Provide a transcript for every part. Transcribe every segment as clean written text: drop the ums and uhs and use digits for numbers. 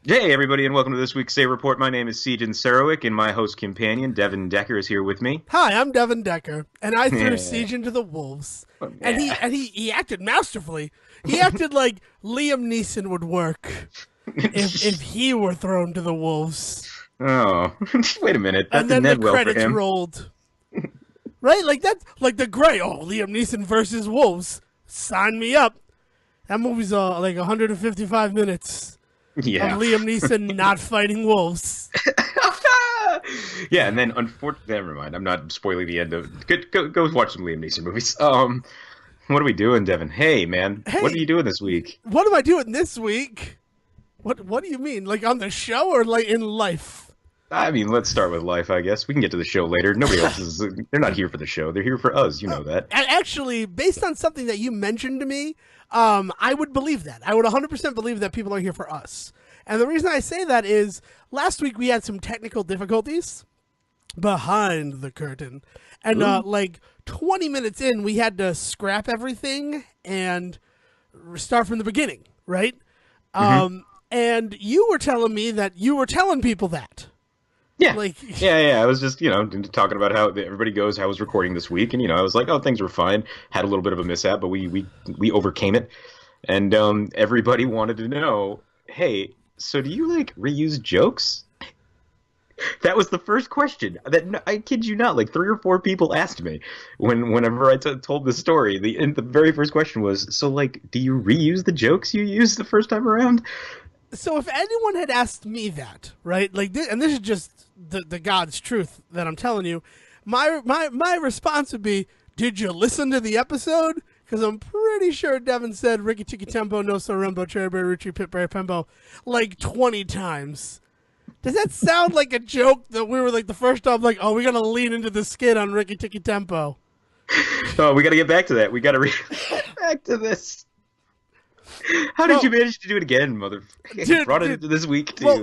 Hey, everybody, and welcome to this week's Say Report. My name is Sejohn Sarowick, and my host companion, Devon Decker, is here with me. Hi, I'm Devon Decker, and I threw Yeah. Siege into the wolves. And he Yeah. and he, he acted masterfully. He acted like Liam Neeson would work if he were thrown to the wolves. Oh, wait a minute. That And didn't then the end well for credits him. rolled. Right? Like that like the gray, oh, Liam Neeson versus wolves. Sign me up. That movie's like 155 minutes of Yeah. Liam Neeson not fighting wolves. Yeah, and then unfortunately, never mind. I'm not spoiling the end of. Go watch some Liam Neeson movies. What are we doing, Devon? Hey, man, what are Hey, you doing this week? what am I doing this week? What do you mean? Like on the show or like in life? I mean, let's start with life, I guess. We can get to the show later. Nobody else is. They're not here for the show. They're here for us. You know that. Actually, based on something that you mentioned to me, I would believe that. I would 100% believe that people are here for us. And the reason I say that is last week we had some technical difficulties behind the curtain. And like 20 minutes in, we had to scrap everything and start from the beginning, right? And you were telling me that you were telling people that. Yeah. Like, Yeah. I was just, talking about how everybody goes, how I was recording this week, and I was like, oh, things were fine. Had a little bit of a mishap, but we overcame it. And everybody wanted to know, hey, so do you like reuse jokes? That was the first question. That I kid you not, like three or four people asked me whenever I told the story. The very first question was, so like, do you reuse the jokes you used the first time around? so if anyone had asked me that, right? Like, and this is just the God's truth that I'm telling you, my response would be, did you listen to the episode? Because I'm pretty sure Devin said Ricky Tiki Tempo, No Sorumbo, Cherryberry, Ruchi, Pitberry, Pembo like 20 times. Does that sound like a joke that we were like the first time, like, oh, we got to lean into the skid on Ricky Tiki Tempo? Oh, we got to get back to that. We got to back to this. How did Well, you manage to do it again, mother? dude, Brought it dude, into this week too. well,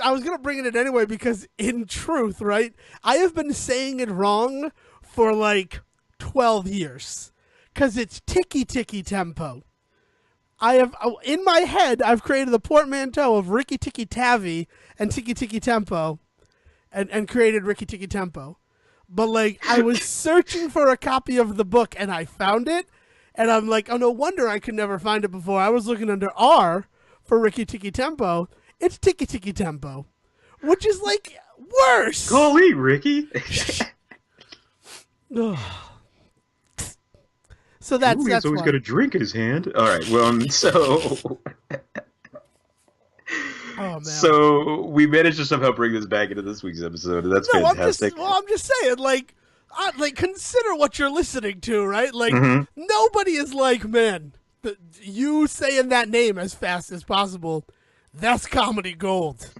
I was going to bring it in anyway because, in truth, right, I have been saying it wrong for like 12 years because it's Tiki Tiki Tempo. I have, in my head, I've created the portmanteau of Ricky Tiki Tavi and Tiki Tiki Tempo and created Ricky Tiki Tempo. But, like, I was searching for a copy of the book and I found it. And I'm like, oh, no wonder I could never find it before. I was looking under R for Ricky Tiki Tempo. It's Tiki Tiki Tempo, which is like worse. Golly, Ricky. So that's Julian's always why. got a drink in his hand. All right. Well, so Oh man. so we managed to somehow bring this back into this week's episode. That's No, fantastic. I'm just saying, like consider what you're listening to, right? Like Mhm. nobody is like, man, you saying that name as fast as possible. That's comedy gold.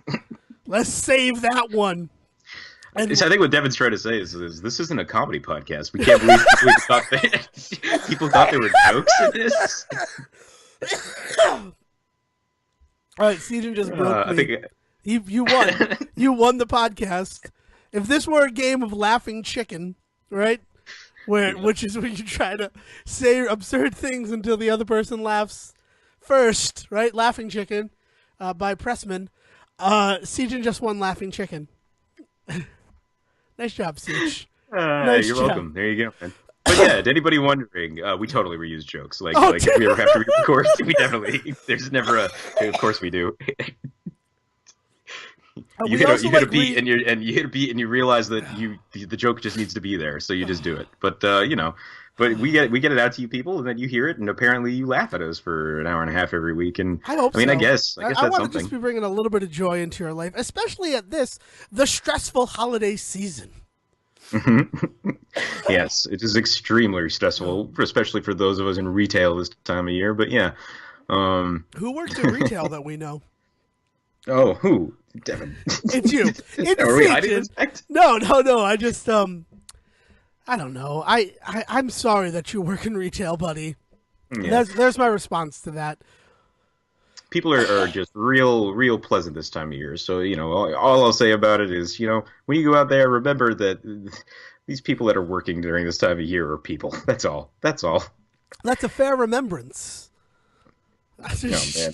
Let's save that one. And So I think what Devin's trying to say is this isn't a comedy podcast. We can't believe people thought there were jokes in this. all right, Sejohn just broke I me. think You won. You won the podcast. If this were a game of laughing chicken, right? Which is when you try to say absurd things until the other person laughs first, right? Laughing Chicken by Pressman. Sejohn just won Laughing Chicken. Nice job, Siege. Nice you're job. welcome. There you go, man. But yeah, to anybody wondering, we totally reuse jokes. Like, Oh, if we ever have to re-record, we definitely. There's never a. Of course we do. You hit a beat and you hit a beat and you realize that the joke just needs to be there, so you just do it. But but we get it out to you people, and then you hear it, and apparently you laugh at us for an hour and a half every week. And I hope I mean, so. I guess that's want to something. just be bringing a little bit of joy into your life, especially at the stressful holiday season. Yes, it is extremely stressful, especially for those of us in retail this time of year. But yeah, Who works in retail that we know? oh, who? Devin. It's you. It's Are we hiding Sejohn. respect? No. I just I don't know. I'm sorry that you work in retail, buddy. Yeah. There's my response to that. People are just real pleasant this time of year. So, all I'll say about it is, when you go out there, remember that these people that are working during this time of year are people. That's all. That's a fair remembrance. Oh, man.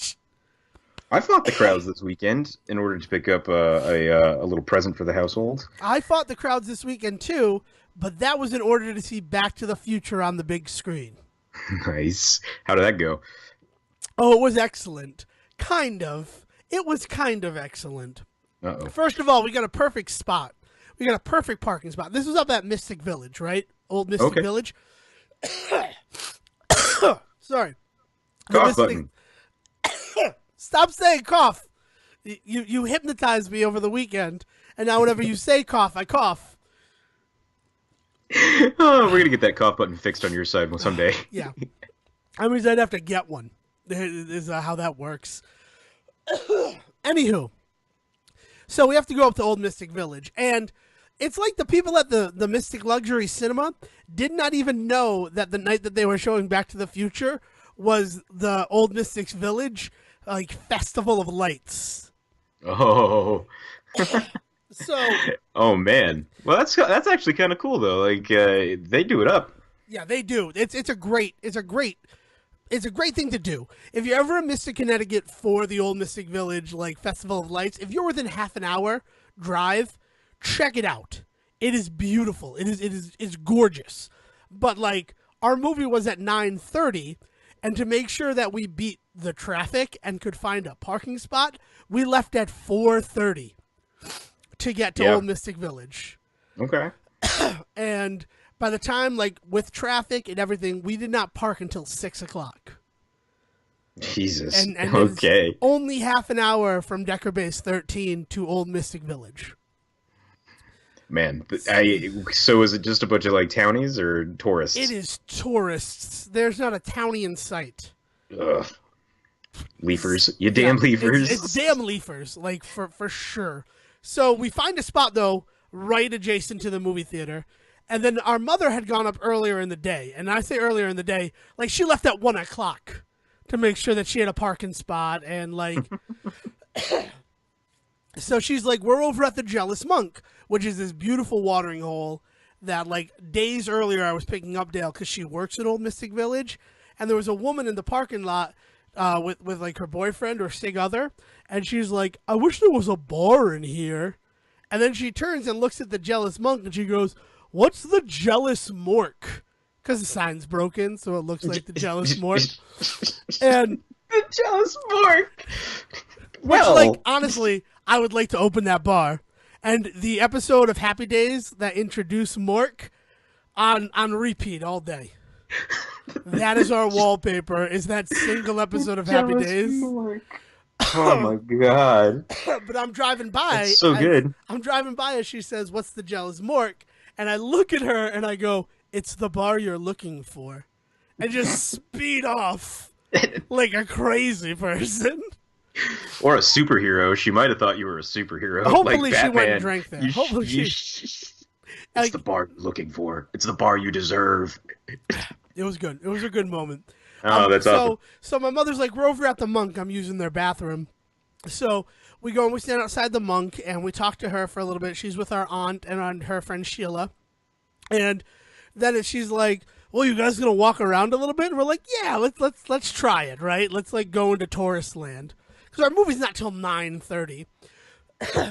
I fought the crowds this weekend in order to pick up a little present for the household. I fought the crowds this weekend too, but that was in order to see Back to the Future on the big screen. Nice. How did that go? Oh, it was excellent. Kind of. It was kind of excellent. Uh-oh. First of all, we got a perfect spot. We got a perfect parking spot. This was up at Mystic Village, right? Old Mystic Okay. Village. Sorry. The Cough Mystic- button. Stop saying cough. You hypnotized me over the weekend, and now whenever you say cough, I cough. Oh, we're gonna get that cough button fixed on your side someday. Yeah. I mean, I'd have to get one. Is how that works. Anywho, so we have to go up to Old Mystic Village, and it's like the people at the Mystic Luxury Cinema did not even know that the night that they were showing Back to the Future was the Old Mystic Village like festival of lights. Oh. So Oh man. Well, that's actually kind of cool though. Like they do it up. yeah, they do. It's a great thing to do. If you're ever in Mystic, Connecticut for the Old Mystic Village like Festival of Lights, if you're within half an hour drive, check it out. It is beautiful. It's gorgeous. But like our movie was at 9:30, and to make sure that we beat the traffic and could find a parking spot, we left at 4:30 to get to Old Mystic Village. Okay. And by the time, like, with traffic and everything, we did not park until 6 o'clock. Jesus. And Okay. it's only half an hour from Decker Base 13 to Old Mystic Village. Man, so is it just a bunch of like townies or tourists? It is tourists. There's not a townie in sight. Ugh. Leafers. You damn leafers. It's damn leafers, like, for sure. So we find a spot, though, right adjacent to the movie theater. And then our mother had gone up earlier in the day. And I say earlier in the day, like, she left at 1 o'clock to make sure that she had a parking spot. And, like, so she's like, we're over at the Jealous Monk, which is this beautiful watering hole that, like, days earlier I was picking up Dale because she works at Old Mystic Village. And there was a woman in the parking lot with like her boyfriend or sig other, and she's like, I wish there was a bar in here. And then she turns and looks at the Jealous Monk and she goes, what's the Jealous Mork? Because the sign's broken, so it looks like the Jealous Mork. And the Jealous Mork. which, like, honestly, I would like to open that bar. And the episode of Happy Days that introduced Mork on repeat all day. That is our wallpaper, is that single episode of Happy Days. Oh my god. But I'm driving by. It's so good. I'm driving by as she says, what's the Jealous Mork? And I look at her and I go, it's the bar you're looking for. And just speed off like a crazy person. Or a superhero. She might have thought you were a superhero. Hopefully like she Batman. went and drank there. Hopefully It's the bar you're looking for. It's the bar you deserve. It was good. It was a good moment. Oh, that's awesome. So my mother's like, we're over at the Monk. I'm using their bathroom. So we go and we stand outside the Monk and we talk to her for a little bit. She's with our aunt and her friend Sheila. And then she's like, well, you guys gonna walk around a little bit? And we're like, yeah, let's try it, right? Let's like go into tourist land. Because our movie's not till 9:30.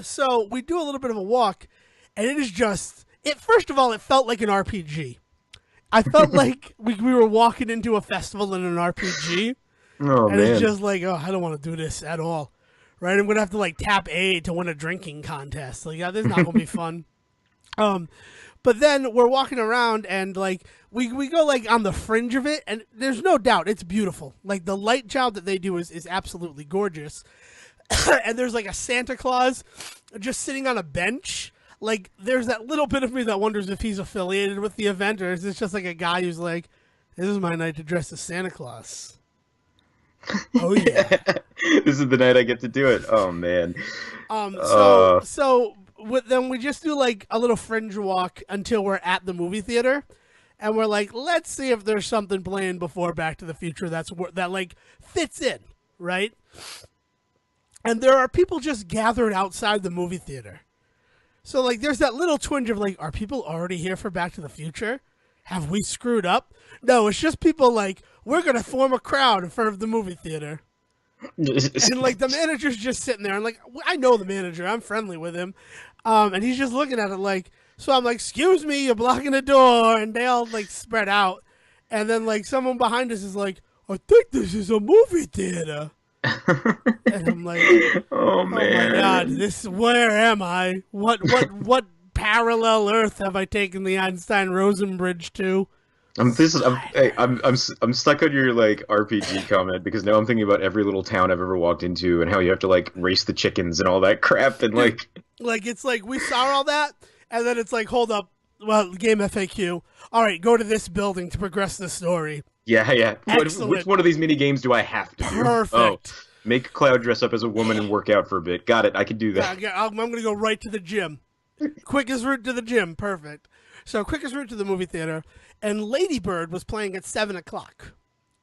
So we do a little bit of a walk, and it is just first of all, it felt like an RPG. I felt like we were walking into a festival in an RPG. Oh, and man. it's just like, oh, I don't want to do this at all. Right? I'm going to have to like tap A to win a drinking contest. Like, yeah, this is not going to be fun. But then we're walking around and like we go like on the fringe of it, and there's no doubt it's beautiful. Like the light job that they do is absolutely gorgeous. And there's like a Santa Claus just sitting on a bench. Like, there's that little bit of me that wonders if he's affiliated with the event, or is this just like a guy who's like, this is my night to dress as Santa Claus. Oh, yeah. This is the night I get to do it. Oh, man. Then we just do like a little fringe walk until we're at the movie theater. And we're like, let's see if there's something playing before Back to the Future that like fits in, right? And there are people just gathered outside the movie theater. So, like, there's that little twinge of, like, are people already here for Back to the Future? Have we screwed up? No, it's just people like, we're going to form a crowd in front of the movie theater. And like the manager's just sitting there, and like I know the manager, I'm friendly with him, and he's just looking at it like. So I'm like, "Excuse me, you're blocking the door," and they all like spread out, and then like someone behind us is like, "I think this is a movie theater," and I'm like, Oh "Oh my god, man. where am I? What parallel Earth have I taken the Einstein-Rosen bridge to?" I'm stuck on your like RPG comment because now I'm thinking about every little town I've ever walked into and how you have to like race the chickens and all that crap and Dude, like like it's like we saw all that, and then it's like, hold up, well, game FAQ. All right, go to this building to progress the story. yeah. Which Excellent, one of these mini games do I have to do? Oh, perfect. make Cloud dress up as a woman and work out for a bit. Got it. I can do that. I'm gonna go right to the gym. Quickest route to the gym, perfect. So quickest route to the movie theater, and Lady Bird was playing at 7 o'clock.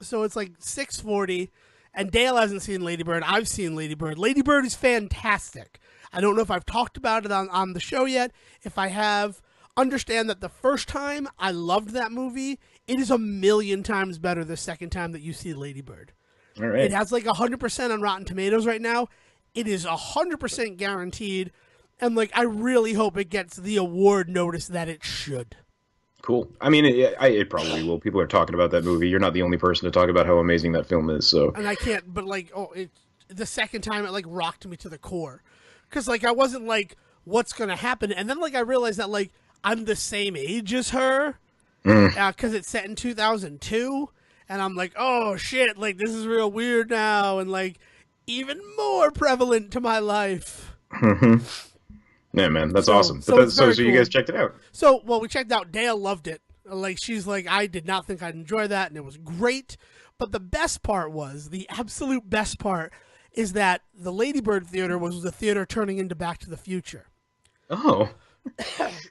So it's like 6:40, and Dale hasn't seen Lady Bird. I've seen Lady Bird. Lady Bird is fantastic. I don't know if I've talked about it on the show yet. If I have, understand that the first time I loved that movie, it is a million times better the second time that you see Lady Bird. All It right. has like 100% on Rotten Tomatoes right now. It is 100% guaranteed. And like, I really hope it gets the award notice that it should. Cool. I mean, it probably will. People are talking about that movie. You're not the only person to talk about how amazing that film is. So, And I can't, but like, the second time it like rocked me to the core. Cause like, I wasn't like, what's going to happen? And then like, I realized that like, I'm the same age as her. Cause it's set in 2002. And I'm like, oh shit, like this is real weird now. And like, even more prevalent to my life. yeah, man, that's So, awesome. so it's very So you cool. guys checked it out. So, well, we checked out. Dale loved it. Like, she's like, I did not think I'd enjoy that, and it was great. But the best part was, the absolute best part, is that the Lady Bird Theater was the theater turning into Back to the Future. Oh,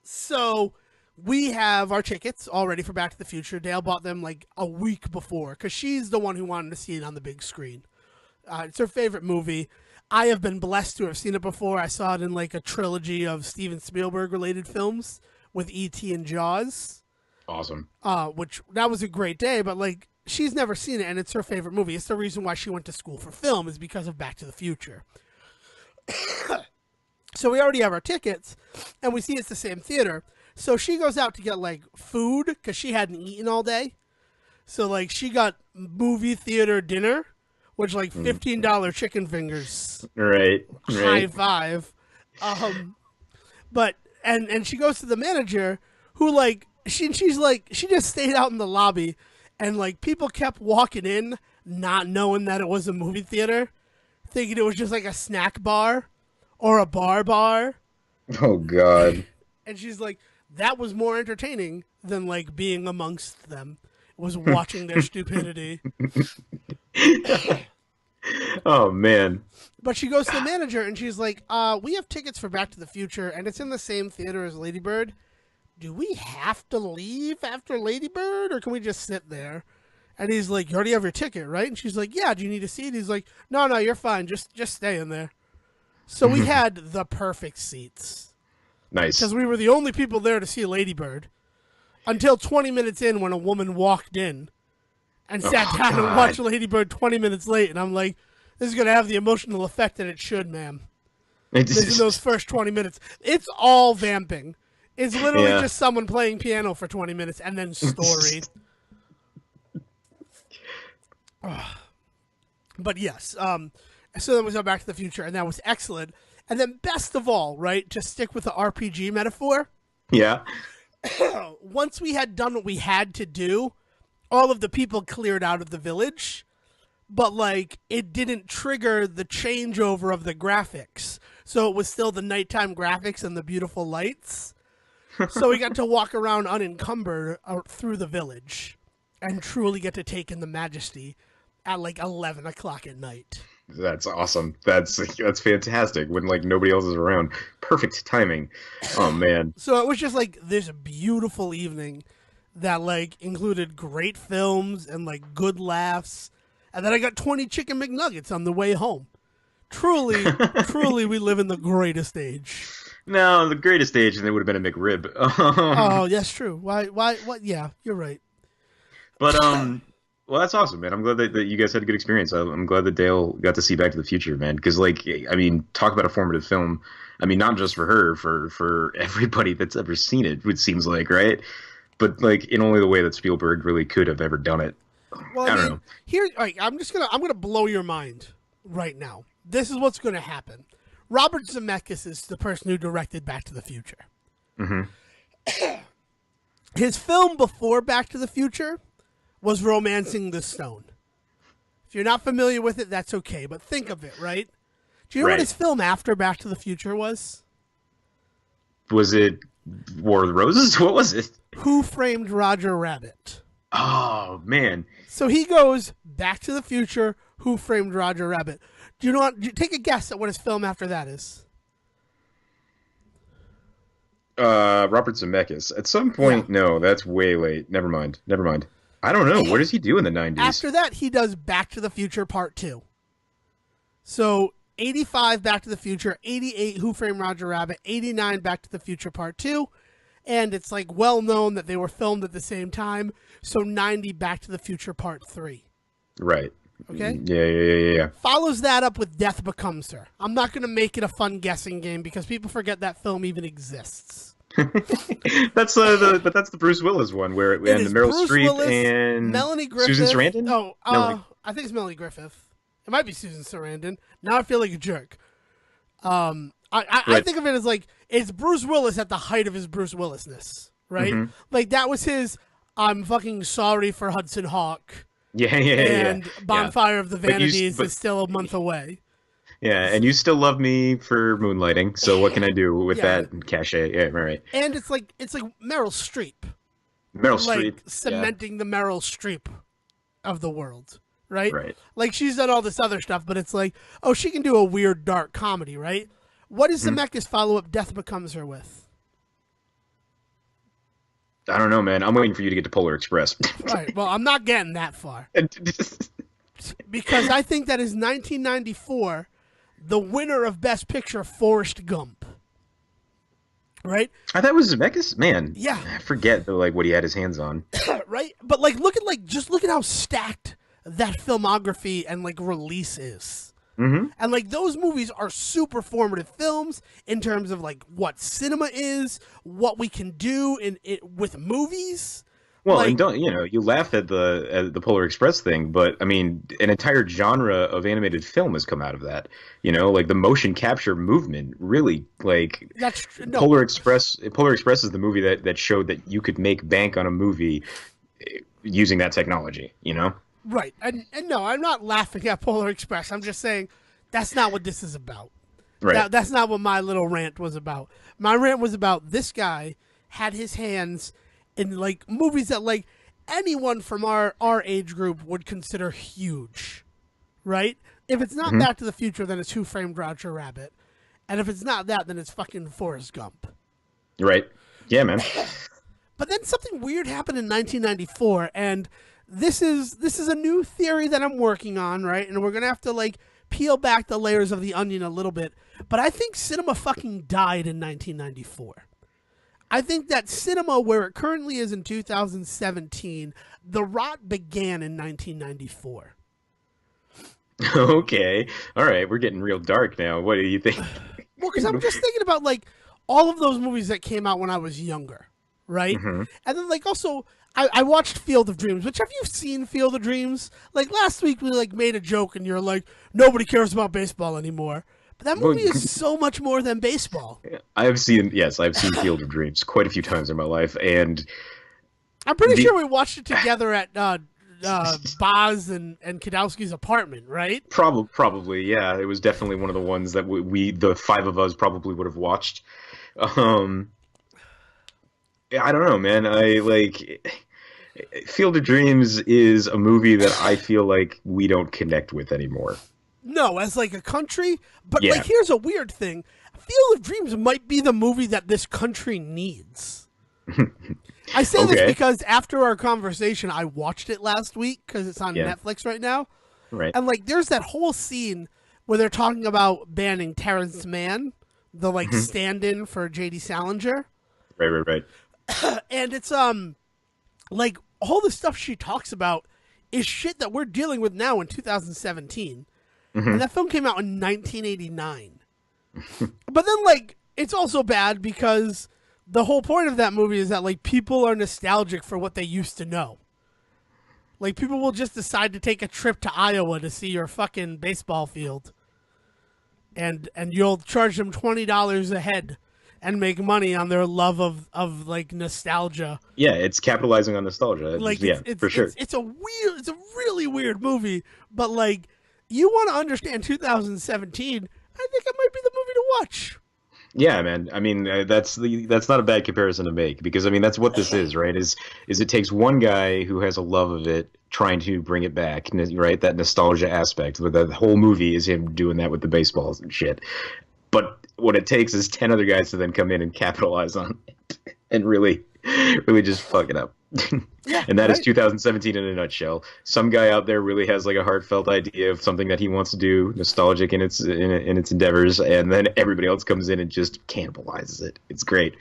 So, we have our tickets all ready for Back to the Future. Dale bought them like a week before, because she's the one who wanted to see it on the big screen. It's her favorite movie. I have been blessed to have seen it before. I saw it in like a trilogy of Steven Spielberg related films with E.T. and Jaws, awesome. which that was a great day, but like she's never seen it and it's her favorite movie. It's the reason why she went to school for film is because of Back to the Future. So we already have our tickets and we see it's the same theater. So she goes out to get like food because she hadn't eaten all day. So like she got movie theater dinner, which like $15 chicken fingers. Right, High right. five. But and she goes to the manager who like she's like she just stayed out in the lobby and like people kept walking in not knowing that it was a movie theater, thinking it was just like a snack bar or a bar. Oh God. And she's like, that was more entertaining than like being amongst them. Was watching their stupidity. Oh man. But she goes to the manager and she's like, we have tickets for Back to the Future and it's in the same theater as Lady Bird. Do we have to leave after Lady Bird or can we just sit there? And he's like, you already have your ticket, right? And she's like, yeah, do you need a seat? He's like, no, you're fine. Just stay in there. So we had the perfect seats Nice. because we were the only people there to see Lady Bird until 20 minutes in when a woman walked in and sat down and God. watched Lady Bird 20 minutes late. And I'm like, this is going to have the emotional effect that it should, ma'am. This is those first 20 minutes. It's all vamping. It's literally Yeah. just someone playing piano for 20 minutes and then story. But yes, so then we go Back to the Future, and that was excellent. And then best of all, right, just stick with the RPG metaphor. Yeah. Once we had done what we had to do, all of the people cleared out of the village, but like it didn't trigger the changeover of the graphics. So it was still the nighttime graphics and the beautiful lights. So we got to walk around unencumbered through the village and truly get to take in the majesty at like 11 o'clock at night. That's awesome. That's fantastic. When like nobody else is around. Perfect timing. Oh man. So it was just like this beautiful evening that like included great films and like good laughs. And then I got 20 chicken McNuggets on the way home. Truly, truly, we live in the greatest age. No, the greatest age, and it would have been a McRib. Oh, that's true. Why, what? Yeah, you're right. But Well, that's awesome, man. I'm glad that you guys had a good experience. I'm glad that Dale got to see Back to the Future, man. Because, like, I mean, talk about a formative film. I mean, not just for her, for everybody that's ever seen it. It seems like, right? But like, in only the way that Spielberg really could have ever done it. Well, I I don't mean, know. here, all right, I'm gonna blow your mind right now. This is what's gonna happen. Robert Zemeckis is the person who directed Back to the Future. Hmm. His film before Back to the Future was Romancing the Stone. If you're not familiar with it, that's okay, but think of it, right? Do you know what Right. his film after Back to the Future was? Was it War of the Roses? What was it? Who Framed Roger Rabbit? Oh man. So he goes Back to the Future, Who Framed Roger Rabbit. Do you know what? Take a guess at what his film after that is. Robert Zemeckis. At some Yeah. point, no, that's way late. Never mind. Never mind. I don't know. What does he do in the 90s? After that, he does Back to the Future Part 2. So 85 Back to the Future, 88 Who Framed Roger Rabbit, 89 Back to the Future Part 2. And it's like well known that they were filmed at the same time. So 90 Back to the Future Part 3. Right. Okay? Yeah. Follows that up with Death Becomes Her. I'm not going to make it a fun guessing game because people forget that film even exists. But that's the Bruce Willis one where It and is Meryl Bruce Streep Willis, and Melanie Griffith. Susan Sarandon. Oh, Melanie. I think it's Melanie Griffith. It might be Susan Sarandon. Now I feel like a jerk. I Right. think of it as like it's Bruce Willis at the height of his Bruce Willisness, right? Mhm. Like that was his. I'm fucking sorry for Hudson Hawk, Yeah. and Bonfire of the But you s- Vanities but- is still a month away. Yeah, and you still love me for moonlighting. So what can I do with Yeah. that cachet? Yeah, right. And it's like Meryl Streep, Meryl like Streep. cementing the Meryl Streep of the world, right? Right. Like she's done all this other stuff, but it's like, oh, she can do a weird dark comedy, right? What does Zemeckis follow up Death Becomes Her with? I don't know, man. I'm waiting for you to get to Polar Express. All right, well, I'm not getting that far because I think that is 1994, the winner of Best Picture, Forrest Gump. Right? I thought it was Zemeckis. Man, Yeah. I forget like what he had his hands on. Right? But like look at how stacked that filmography and like release is. Mm-hmm. And like those movies are super formative films in terms of like what cinema is, what we can do in it with movies. Well, Like- and don't you laugh at the Polar Express thing, but I mean, an entire genre of animated film has come out of that. Like the motion capture movement, really, like That's no, Polar Express. Polar Express is the movie that showed that you could make bank on a movie using that technology. right. And no, I'm not laughing at Polar Express. I'm just saying that's not what this is about. Right. That's not what my little rant was about. My rant was about this guy had his hands in like movies that like anyone from our age group would consider huge, right? If it's not Back to the Future, then it's Who Framed Roger Rabbit, and if it's not that, then it's fucking Forrest Gump. Right. Yeah, man. But then something weird happened in 1994, and this is a new theory that I'm working on, right? And we're gonna have to like peel back the layers of the onion a little bit. But I think cinema fucking died in 1994. I think that cinema, where it currently is in 2017, the rot began in 1994. Okay. All right. We're getting real dark now. What do you think? Well, because I'm just thinking about like all of those movies that came out when I was younger, right? And then like also I watched Field of Dreams. Which have you seen Field of Dreams? Like last week we like made a joke and you're like nobody cares about baseball anymore. But that movie is so much more than baseball. I've seen Field of Dreams quite a few times in my life, and I'm pretty sure we watched it together at Boz and Kadowski's apartment, right? probably, yeah, it was definitely one of the ones that the five of us probably would have watched. I don't know, man. I like Field of Dreams is a movie that I feel like we don't connect with anymore. No, as like a country. But Yeah. like here's a weird thing. Field of Dreams might be the movie that this country needs. I say this Okay. because after our conversation, I watched it last week because it's on Yeah. Netflix right now. Right. And like there's that whole scene where they're talking about banning Terrence Mann, the like stand-in for J.D. Salinger. Right. And it's like all the stuff she talks about is shit that we're dealing with now in 2017. And that film came out in 1989. But then, like, it's also bad because the whole point of that movie is that, like, people are nostalgic for what they used to know. Like, people will just decide to take a trip to Iowa to see your fucking baseball field. And you'll charge them $20 a head and make money on their love of like, nostalgia. Yeah, it's capitalizing on nostalgia. Like, yeah, for sure. It's a really weird movie, but, like, you want to understand 2017, I think it might be the movie to watch. Yeah, man. I mean, that's not a bad comparison to make because I mean that's what this is, right? Is it takes one guy who has a love of it trying to bring it back, right? That nostalgia aspect. But the whole movie is him doing that with the baseballs and shit. But what it takes is 10 other guys to then come in and capitalize on it and really just fuck it up. Yeah, and that right? is 2017 in a nutshell. Some guy out there really has like a heartfelt idea of something that he wants to do, nostalgic in its endeavors, and then everybody else comes in and just cannibalizes it. It's great.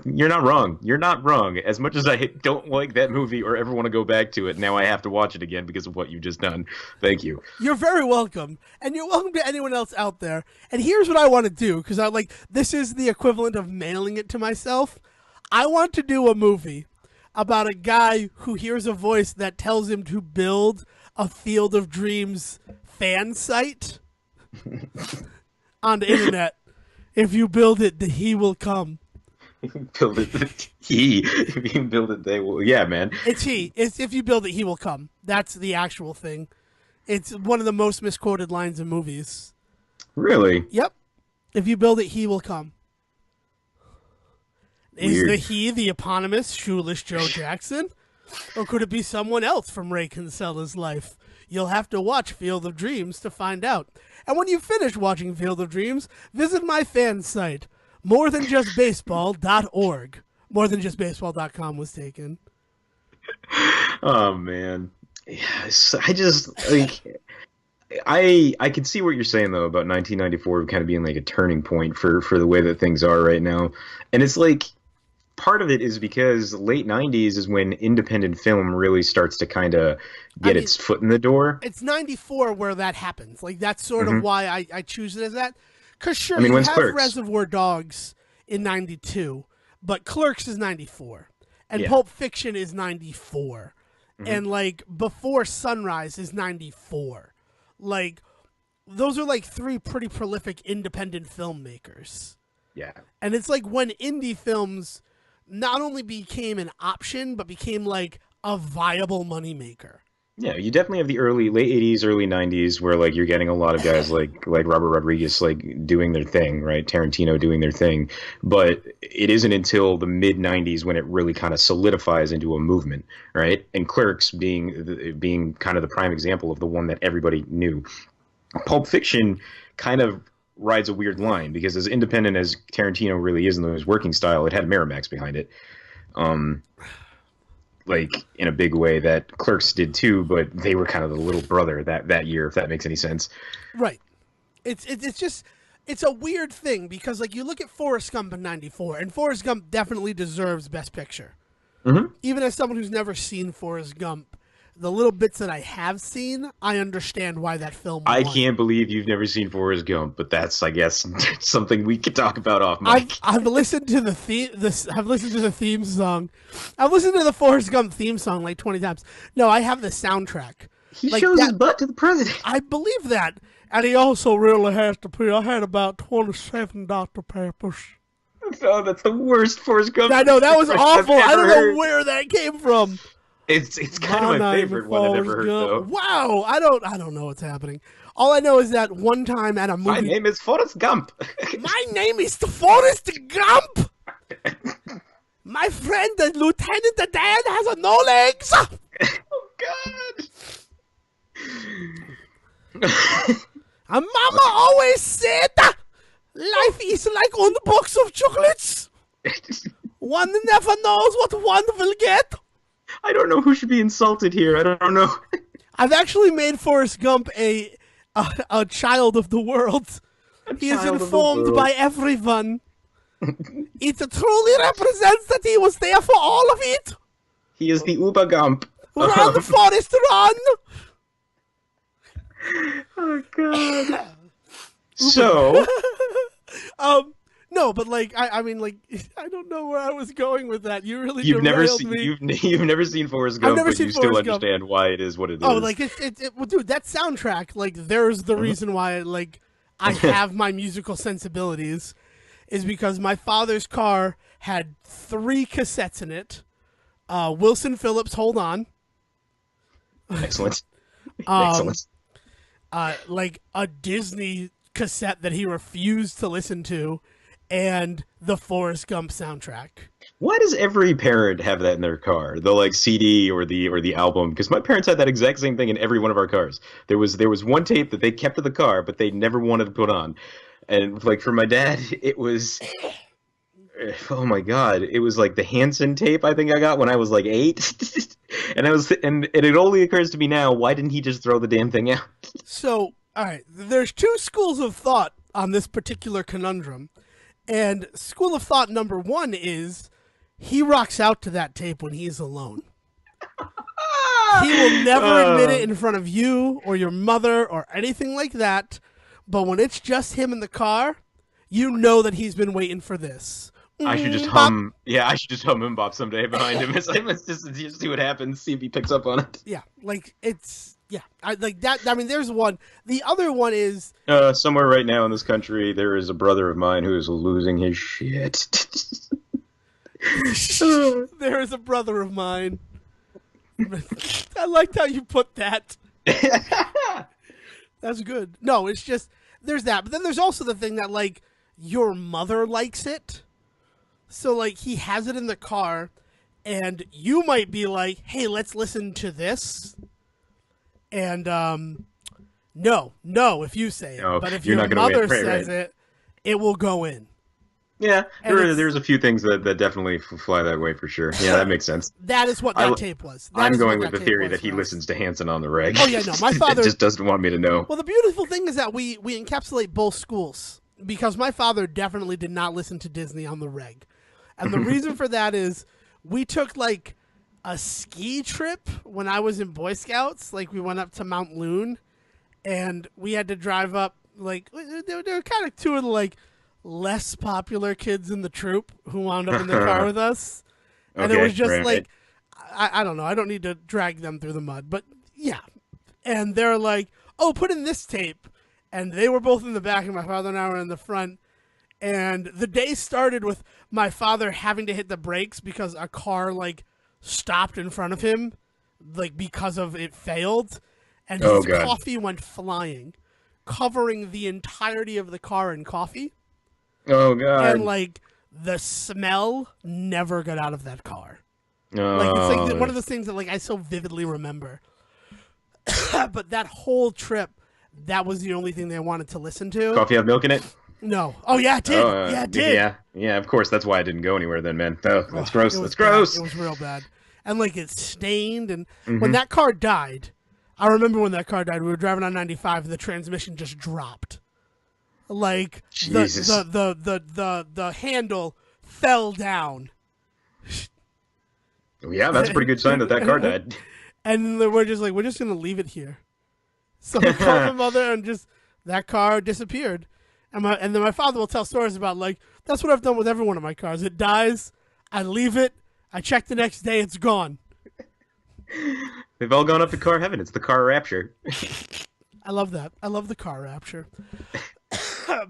You're not wrong. You're not wrong. As much as I don't like that movie or ever want to go back to it, now I have to watch it again because of what you've just done. Thank you. You're very welcome, and you're welcome to anyone else out there. And here's what I want to do, because this is the equivalent of mailing it to myself. I want to do a movie about a guy who hears a voice that tells him to build a Field of Dreams fan site on the internet. If you build it, he will come. Build it, if you build it, they will. Yeah, man. It's he. It's if you build it, he will come. That's the actual thing. It's one of the most misquoted lines in movies. Really? Yep. If you build it, he will come. Weird. Is the eponymous shoeless Joe Jackson? Or could it be someone else from Ray Kinsella's life? You'll have to watch Field of Dreams to find out. And when you finish watching Field of Dreams, visit my fan site, morethanjustbaseball.org. Morethanjustbaseball.com was taken. Oh, man. Yes, I just, like... I can see what you're saying though about 1994 kind of being like a turning point for the way that things are right now, and it's like part of it is because late 90s is when independent film really starts to kind of get its foot in the door. It's 94 where that happens. Like that's sort of why I choose it as that. Because sure, you have Clerks? Reservoir Dogs in 92, but Clerks is 94, and Pulp Fiction is 94, and like Before Sunrise is 94. Like, those are like three pretty prolific independent filmmakers. Yeah. And it's like when indie films not only became an option, but became like a viable moneymaker. Yeah, you definitely have the late 80s, early 90s where like you're getting a lot of guys like Robert Rodriguez like doing their thing, right? Tarantino doing their thing. But it isn't until the mid 90s when it really kind of solidifies into a movement, right? And Clerks being kind of the prime example of the one that everybody knew. Pulp Fiction kind of rides a weird line because as independent as Tarantino really is in his working style, it had Miramax behind it. Like in a big way that Clerks did too, but they were kind of the little brother that year, if that makes any sense. Right. It's just it's a weird thing because like you look at Forrest Gump in 94, and Forrest Gump definitely deserves Best Picture. Even as someone who's never seen Forrest Gump, the little bits that I have seen, I understand why that film won. I can't believe you've never seen Forrest Gump, but that's, I guess, something we could talk about off mic. I've listened to the theme. I've listened to the theme song. I've listened to the Forrest Gump theme song like 20 times. No, I have the soundtrack. He shows his butt to the president. I believe that, and he also really has to pee. I had about 27 Dr. Peppers. Oh, that's the worst Forrest Gump. I know that was awful. I don't heard. know where that came from. It's kind of my favorite one I've ever heard, though. Wow, I don't know what's happening. All I know is that one time at a movie. My name is Forrest Gump. My name is Forrest Gump. My friend, the Lieutenant Dan, has no legs. Oh God. And Mama always said, life is like a box of chocolates. One never knows what one will get. I don't know who should be insulted here. I don't know. I've actually made Forrest Gump a child of the world. He is informed by everyone. It truly represents that he was there for all of it. He is the Uber Gump. Around the forest run! Oh, God. So... No, but like I mean like I don't know where I was going with that. You really You've never derailed seen me. you've never seen Forrest I've Gump, never but seen you still Forrest Gump. understand why it is what it Oh, is. like well, dude, that soundtrack, like there's the reason why like I have my musical sensibilities is because my father's car had 3 cassettes in it. Wilson Phillips, Hold On. Excellent. Um, Excellent. like a Disney cassette that he refused to listen to, and the Forrest Gump soundtrack. Why does every parent have that in their car? The like CD or the album? Because my parents had that exact same thing in every one of our cars. There was one tape that they kept in the car, but they never wanted to put on. And like for my dad, it was oh my God, it was like the Hanson tape I think I got when I was like 8. And it only occurs to me now, why didn't he just throw the damn thing out? So, all right, there's 2 schools of thought on this particular conundrum. And school of thought number 1 is he rocks out to that tape when he's alone. He will never admit it in front of you or your mother or anything like that. But when it's just him in the car, you know that he's been waiting for this. I should just hum. Yeah, I should just hum Mbop someday behind him. Let's just see what happens. See if he picks up on it. Yeah, like it's I like that. I mean, there's one. The other one is somewhere right now in this country, there is a brother of mine who is losing his shit. there is a brother of mine. I liked how you put that. That's good. No, it's just there's that, but then there's also the thing that like your mother likes it. So, like, he has it in the car, and you might be like, hey, let's listen to this. And, no, if you say it. No, but if you're your not gonna mother win. Right, says it, it will go in. Yeah, And there's a few things that definitely fly that way for sure. Yeah, that makes sense. That is what that tape was. I'm going with the theory that he listens to Hanson on the reg. Oh, yeah, no, my father... just doesn't want me to know. Well, the beautiful thing is that we encapsulate both schools, because my father definitely did not listen to Disney on the reg. And the reason for that is we took like a ski trip when I was in Boy Scouts. Like we went up to Mount Loon and we had to drive up. Like they were kind of 2 of the like less popular kids in the troop who wound up in the car with us. And it was just like, I don't know. I don't need to drag them through the mud, but yeah. And they're like, oh, put in this tape. And they were both in the back and my father and I were in the front. And the day started with my father having to hit the brakes because a car like stopped in front of him, like because of it failed, and his coffee went flying, covering the entirety of the car in coffee. Oh God! And like the smell never got out of that car. Like it's like one of those things that like I so vividly remember. But that whole trip, that was the only thing they wanted to listen to. Coffee have milk in it? No. Oh yeah, it did. Yeah, it did. Yeah. Of course, that's why I didn't go anywhere then, man. Oh, that's gross. That's gross. It was real bad, and like it stained. And when that car died, I remember when that car died. We were driving on 95, and the transmission just dropped. Like Jesus. the handle fell down. Yeah, that's a pretty good sign that car died. And we're just gonna leave it here. So I called my mother, and just that car disappeared. And then my father will tell stories about, like, that's what I've done with every one of my cars. It dies, I leave it, I check the next day, it's gone. They've all gone up to car heaven. It's the car rapture. I love that. I love the car rapture.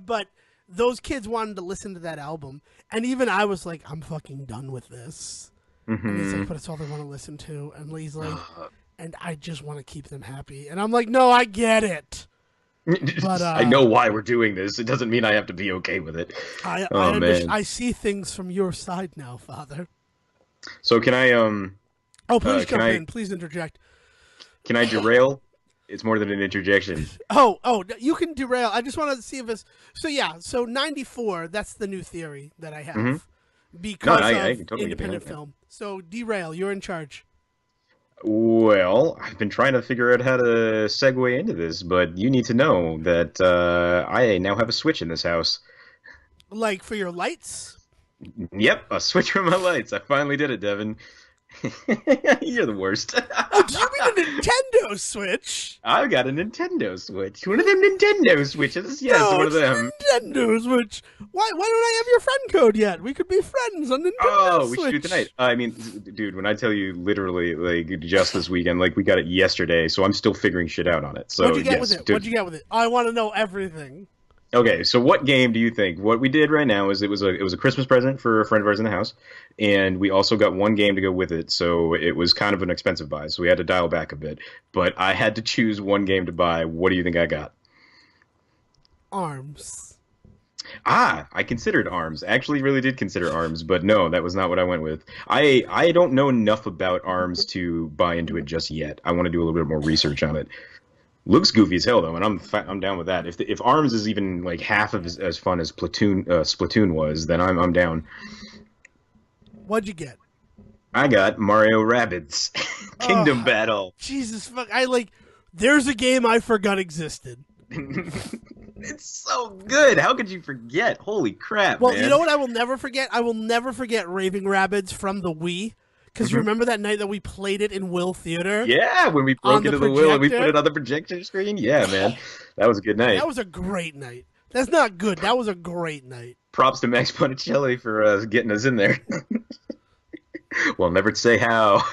But those kids wanted to listen to that album. And even I was like, I'm fucking done with this. And he's like, but it's all they want to listen to. And he's like, and I just want to keep them happy. And I'm like, no, I get it. But, I know why we're doing this. It doesn't mean I have to be okay with it. I see things from your side now, Father. So can I Oh, please jump in. Please interject. Can I derail? It's more than an interjection. Oh, you can derail. I just want to see if it's so 94, that's the new theory that I have. Because I of can totally independent film. So derail, you're in charge. Well, I've been trying to figure out how to segue into this, but you need to know that I now have a switch in this house. Like for your lights? Yep, a switch for my lights. I finally did it, Devon. You're the worst. Oh, do you mean a Nintendo Switch? I've got a Nintendo Switch. One of them Nintendo Switches. Yes, No, one of it's them. Nintendo Switch. Why don't I have your friend code yet? We could be friends on Nintendo Oh, we should do it tonight. Switch. I mean, dude, when I tell you literally, like, just this weekend, like, we got it yesterday, so I'm still figuring shit out on it. What'd So, you get with yes. it? What'd you get with it? I want to know everything. Okay, so what game do you think? What we did right now is it was a Christmas present for a friend of ours in the house, and we also got one game to go with it. So it was kind of an expensive buy, so we had to dial back a bit. But I had to choose one game to buy. What do you think I got? Arms. I considered Arms. Actually, really did consider Arms, but no, that was not what I went with. I don't know enough about Arms to buy into it just yet. I want to do a little bit more research on it. Looks goofy as hell though, and I'm down with that. If Arms is even like half of as fun as Splatoon was, then I'm down. What'd you get? I got Mario Rabbids Kingdom Oh, Battle. Jesus fuck! There's a game I forgot existed. It's so good. How could you forget? Holy crap, Well, man. you know what I will never forget? I will never forget Raving Rabbids from the Wii. Because you remember that night that we played it in Will Theater? Yeah, when we On broke the into the will and we put projector? it on the projector screen. Yeah, man. That was a good night. That was a great night. That's not good. That was a great night. Props to Max Bonicelli for getting us in there. Well, never say how.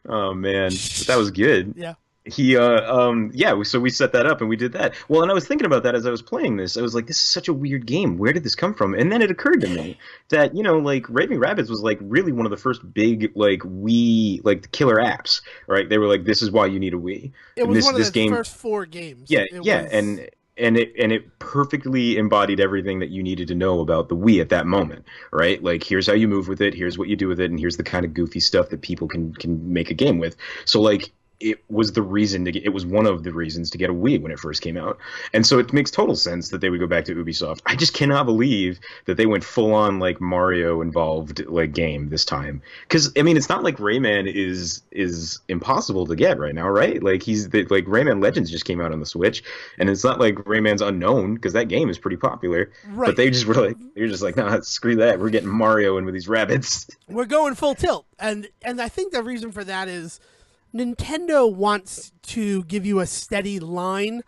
Oh man, but that was good. Yeah. Yeah, so we set that up and we did that. Well, and I was thinking about that as I was playing this. I was like, this is such a weird game. Where did this come from? And then it occurred to me that, like Raving Rabbids was like really one of the first big like Wii like killer apps, right? They were like, this is why you need a Wii. It And was this one of this the game, first 4 games. yeah, It yeah, was, and it perfectly embodied everything that you needed to know about the Wii at that moment, right? Like here's how you move with it, here's what you do with it, and here's the kind of goofy stuff that people can make a game with. So like it was it was one of the reasons to get a Wii when it first came out. And so it makes total sense that they would go back to Ubisoft. I just cannot believe that they went full on like Mario involved like game this time. Cuz I mean it's not like Rayman is impossible to get right now, right? Like like Rayman Legends just came out on the Switch and it's not like Rayman's unknown because that game is pretty popular. Right. But they're just like, "Nah, screw that. We're getting Mario in with these rabbits." we're going full tilt. And I think the reason for that is Nintendo wants to give you a steady line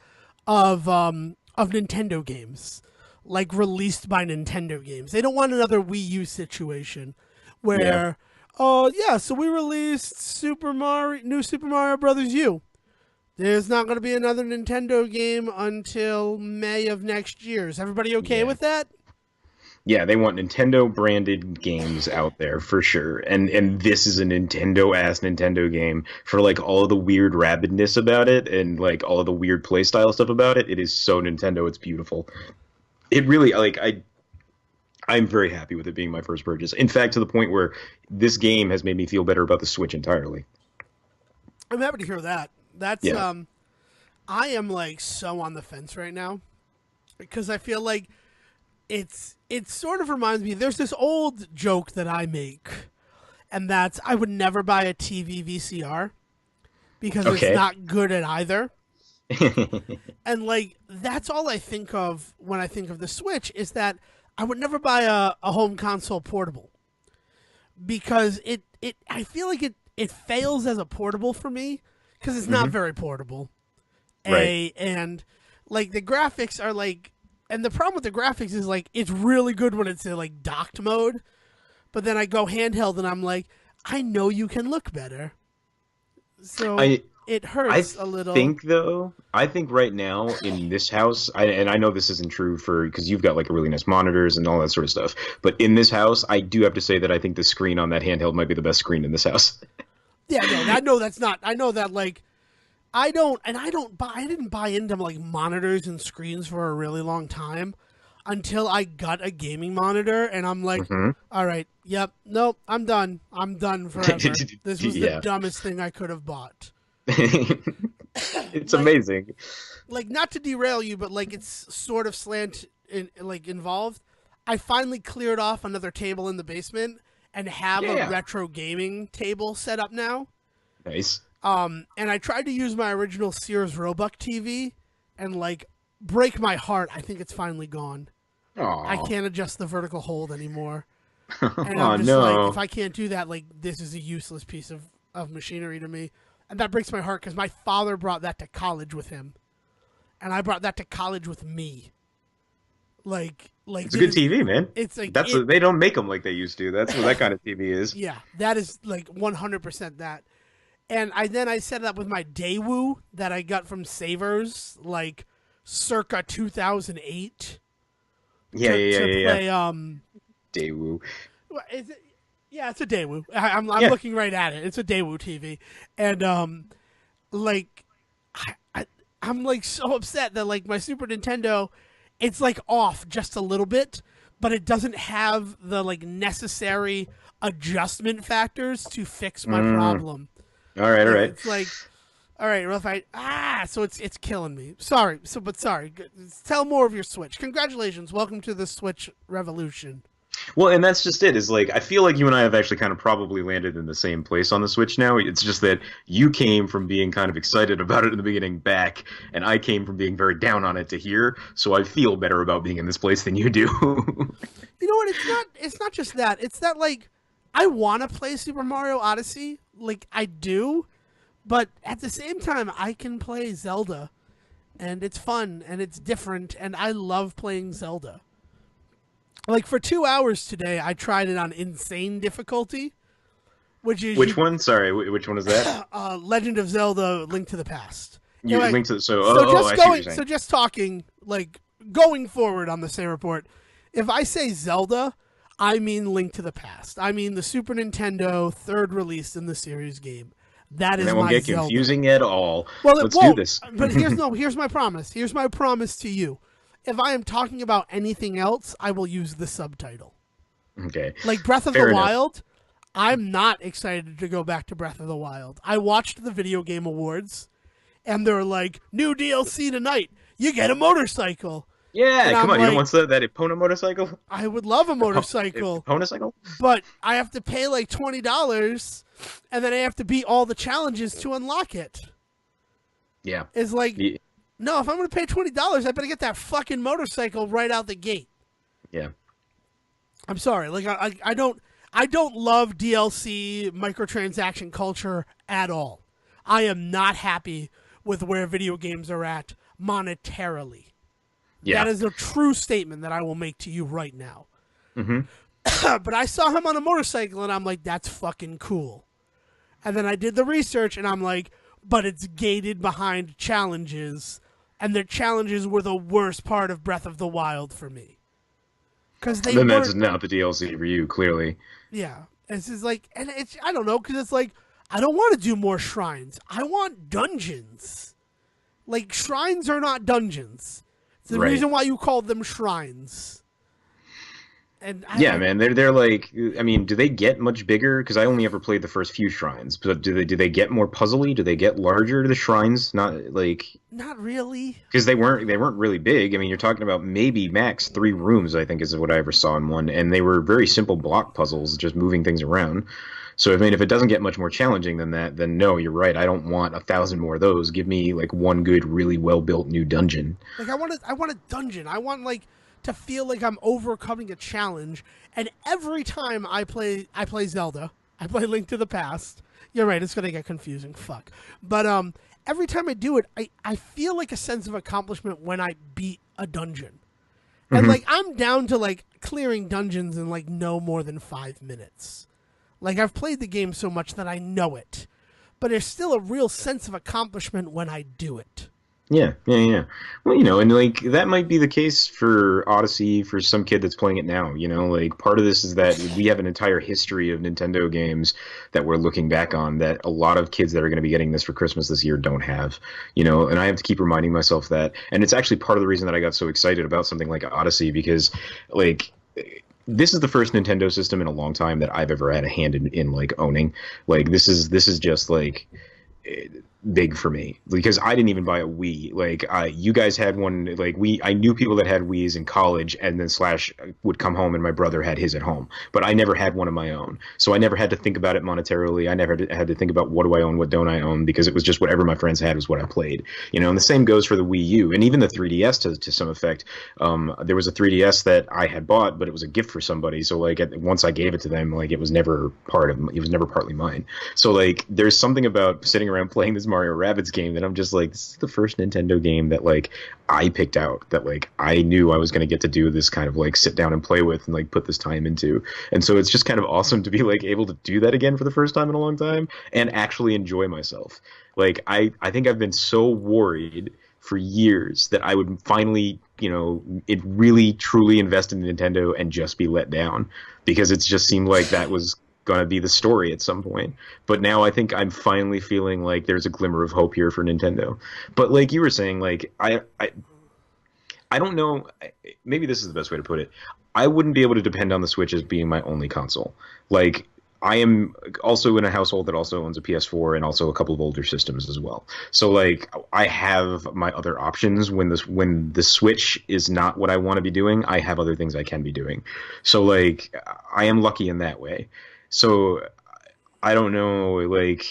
of Nintendo games, like released by Nintendo games. They don't want another Wii U situation where, oh yeah, so we released New Super Mario Brothers U. There's not going to be another Nintendo game until May of next year. Is everybody okay Yeah. with that? Yeah, they want Nintendo branded games out there for sure. And this is a Nintendo game for like all of the weird rabidness about it and like all of the weird playstyle stuff about it. It is so Nintendo, it's beautiful. It really like I'm very happy with it being my first purchase. In fact, to the point where this game has made me feel better about the Switch entirely. I'm happy to hear that. That's Yeah. I am like so on the fence right now because I feel like it sort of reminds me. There's this old joke that I make, and that's I would never buy a TV VCR because Okay. it's not good at either. And like that's all I think of when I think of the Switch is that I would never buy a home console portable because I feel like it fails as a portable for me because it's not very portable. Right. And like the graphics are like, and the problem with the graphics is like it's really good when it's in like docked mode, but then I go handheld and I'm like, I know you can look better, so it I hurts a little. I think right now in this house, and I know this isn't true for because you've got like really nice monitors and all that sort of stuff, but in this house, I do have to say that I think the screen on that handheld might be the best screen in this house. Yeah, no, I know that's not. I know that like I didn't buy into like monitors and screens for a really long time until I got a gaming monitor and I'm like, all right, yep, nope, I'm done forever. This was the Yeah. dumbest thing I could have bought. It's Like- amazing. Like not to derail you, but like it's sort of involved. I finally cleared off another table in the basement and have Yeah. a retro gaming table set up now. Nice. And I tried to use my original Sears Roebuck TV and like break my heart. I think it's finally gone. I Aw. can't adjust the vertical hold anymore. And I'm Oh just like, if no. I can't do that, like this is a useless piece of machinery to me, and that breaks my heart because my father brought that to college with him, and I brought that to college with me. Like It's a it good is. TV, man. It's like That's it. they don't make them like they used to. That's what that kind of TV is. Yeah, that is like 100% that. And I set it up with my Daewoo that I got from Savers, like circa 2008, Yeah, yeah, to yeah, yeah, yeah. play. Daewoo. Is it? Yeah, it's a Daewoo. I'm Yeah. looking right at it. It's a Daewoo TV, and like I'm like so upset that like my Super Nintendo, it's like off just a little bit, but it doesn't have the like necessary adjustment factors to fix my Mm. problem. All right, all And right. it's like, all right, well if so it's killing me. Sorry, sorry. Tell more of your Switch. Congratulations, welcome to the Switch revolution. Well, and that's just it. Is like I feel like you and I have actually kind of probably landed in the same place on the Switch now. It's just that you came from being kind of excited about it in the beginning back, and I came from being very down on it to here. So I feel better about being in this place than you do. You know what? It's not just that. It's that like I want to play Super Mario Odyssey, like I do, but at the same time I can play Zelda, and it's fun and it's different, and I love playing Zelda. Like for 2 hours today, I tried it on insane difficulty, which is Which one? Sorry, which one is that? Legend of Zelda: Link to the Past. You Anyway, linked to so. so I just see what you're going, saying. so just talking, like going forward on the same report. If I say Zelda, I mean Link to the Past. I mean the Super Nintendo third release in the series game. That And is that won't my get Zelda. confusing at all. Well, it Let's do won't. this. But here's my promise. Here's my promise to you. If I am talking about anything else, I will use the subtitle. Okay, Like Breath of fair the enough. Wild, I'm not excited to go back to Breath of the Wild. I watched the Video Game Awards, and they're like, new DLC tonight. You get a motorcycle. And Yeah, come I'm on. You don't like, want that Epona motorcycle? I would love a motorcycle, Epona cycle? but I have to pay like $20, and then I have to beat all the challenges to unlock it. Yeah. It's like, Ye- no, if I'm going to pay $20, I better get that fucking motorcycle right out the gate. Yeah. I'm sorry, like I don't love DLC microtransaction culture at all. I am not happy with where video games are at monetarily. Yeah. That is a true statement that I will make to you right now. Hmm. But I saw him on a motorcycle and I'm like, that's fucking cool. And then I did the research and I'm like, but it's gated behind challenges, and the challenges were the worst part of Breath of the Wild for me. Because they Then weren't. that's not the DLC for you, clearly. Yeah, it's just like, and it's I don't know, because it's like I don't want to do more shrines. I want dungeons. Like shrines are not dungeons. It's the Right. reason why you called them shrines. And Yeah, man, they're like, I mean, do they get much bigger? Because I only ever played the first few shrines. But do they get more puzzly? Do they get larger? The shrines, not like not really. because they weren't really big. I mean, you're talking about maybe max 3 rooms, I think, is what I ever saw in one, and they were very simple block puzzles, just moving things around. So I mean, if it doesn't get much more challenging than that, then no, you're right. I don't want 1,000 more of those. Give me like one good, really well built new dungeon. Like I want a dungeon. I want like to feel like I'm overcoming a challenge. And every time I play Zelda, I play Link to the Past. You're right, it's gonna get confusing. Fuck. But every time I do it, I feel like a sense of accomplishment when I beat a dungeon. And like I'm down to like clearing dungeons in like no more than 5 minutes. Like I've played the game so much that I know it. But there's still a real sense of accomplishment when I do it. Yeah, yeah, yeah. Well, and like that might be the case for Odyssey for some kid that's playing it now. Like part of this is that we have an entire history of Nintendo games that we're looking back on that a lot of kids that are going to be getting this for Christmas this year don't have. And I have to keep reminding myself that. And it's actually part of the reason that I got so excited about something like Odyssey because, like, this is the first Nintendo system in a long time that I've ever had a hand in like owning. Like this is just like big for me because I didn't even buy a Wii. Like, you guys had one. Like, I knew people that had Wiis in college, and then Slash would come home, and my brother had his at home. But I never had one of my own, so I never had to think about it monetarily. I never had to think about what do I own, what don't I own, because it was just whatever my friends had was what I played. You know, and the same goes for the Wii U, and even the 3DS to some effect. There was a 3DS that I had bought, but it was a gift for somebody. So like, once I gave it to them, like it was never partly mine. So like, there's something about sitting around playing this Mario Rabbids game that I'm just like, this is the first Nintendo game that like I picked out, that like I knew I was going to get to do this kind of like sit down and play with and like put this time into. And so it's just kind of awesome to be like able to do that again for the first time in a long time and actually enjoy myself. Like, I think I've been so worried for years that I would finally, it really truly invest in Nintendo and just be let down, because it's just seemed like that was going to be the story at some point. But now I think I'm finally feeling like there's a glimmer of hope here for Nintendo. But like you were saying, like I don't know, maybe this is the best way to put it. I wouldn't be able to depend on the Switch as being my only console. Like, I am also in a household that also owns a PS4 and also a couple of older systems as well. So like, I have my other options when the Switch is not what I want to be doing. I have other things I can be doing. So like, I am lucky in that way. So I don't know, like,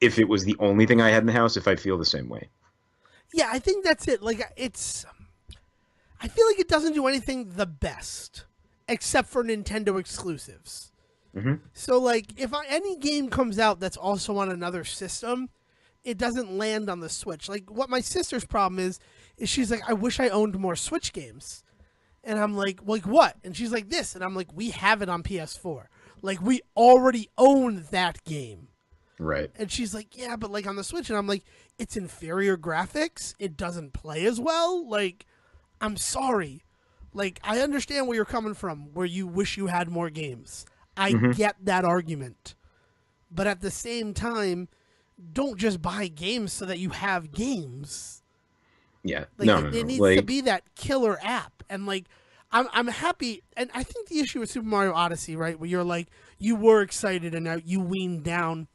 if it was the only thing I had in the house, if I'd feel the same way. Yeah, I think that's it. Like, I feel like it doesn't do anything the best, except for Nintendo exclusives. Mm-hmm. So, like, if any game comes out that's also on another system, it doesn't land on the Switch. Like, what my sister's problem is she's like, I wish I owned more Switch games. And I'm like, what? And she's like, this. And I'm like, we have it on PS4. Like, we already own that game. Right. And she's like, yeah, but like on the Switch. And I'm like, it's inferior graphics. It doesn't play as well. Like, I'm sorry. Like, I understand where you're coming from, where you wish you had more games. I get that argument. But at the same time, don't just buy games so that you have games. Yeah. Like, No, it needs like, to be that killer app. And like, I'm happy. And I think the issue with Super Mario Odyssey, right, where you're like, you were excited and now you weaned down.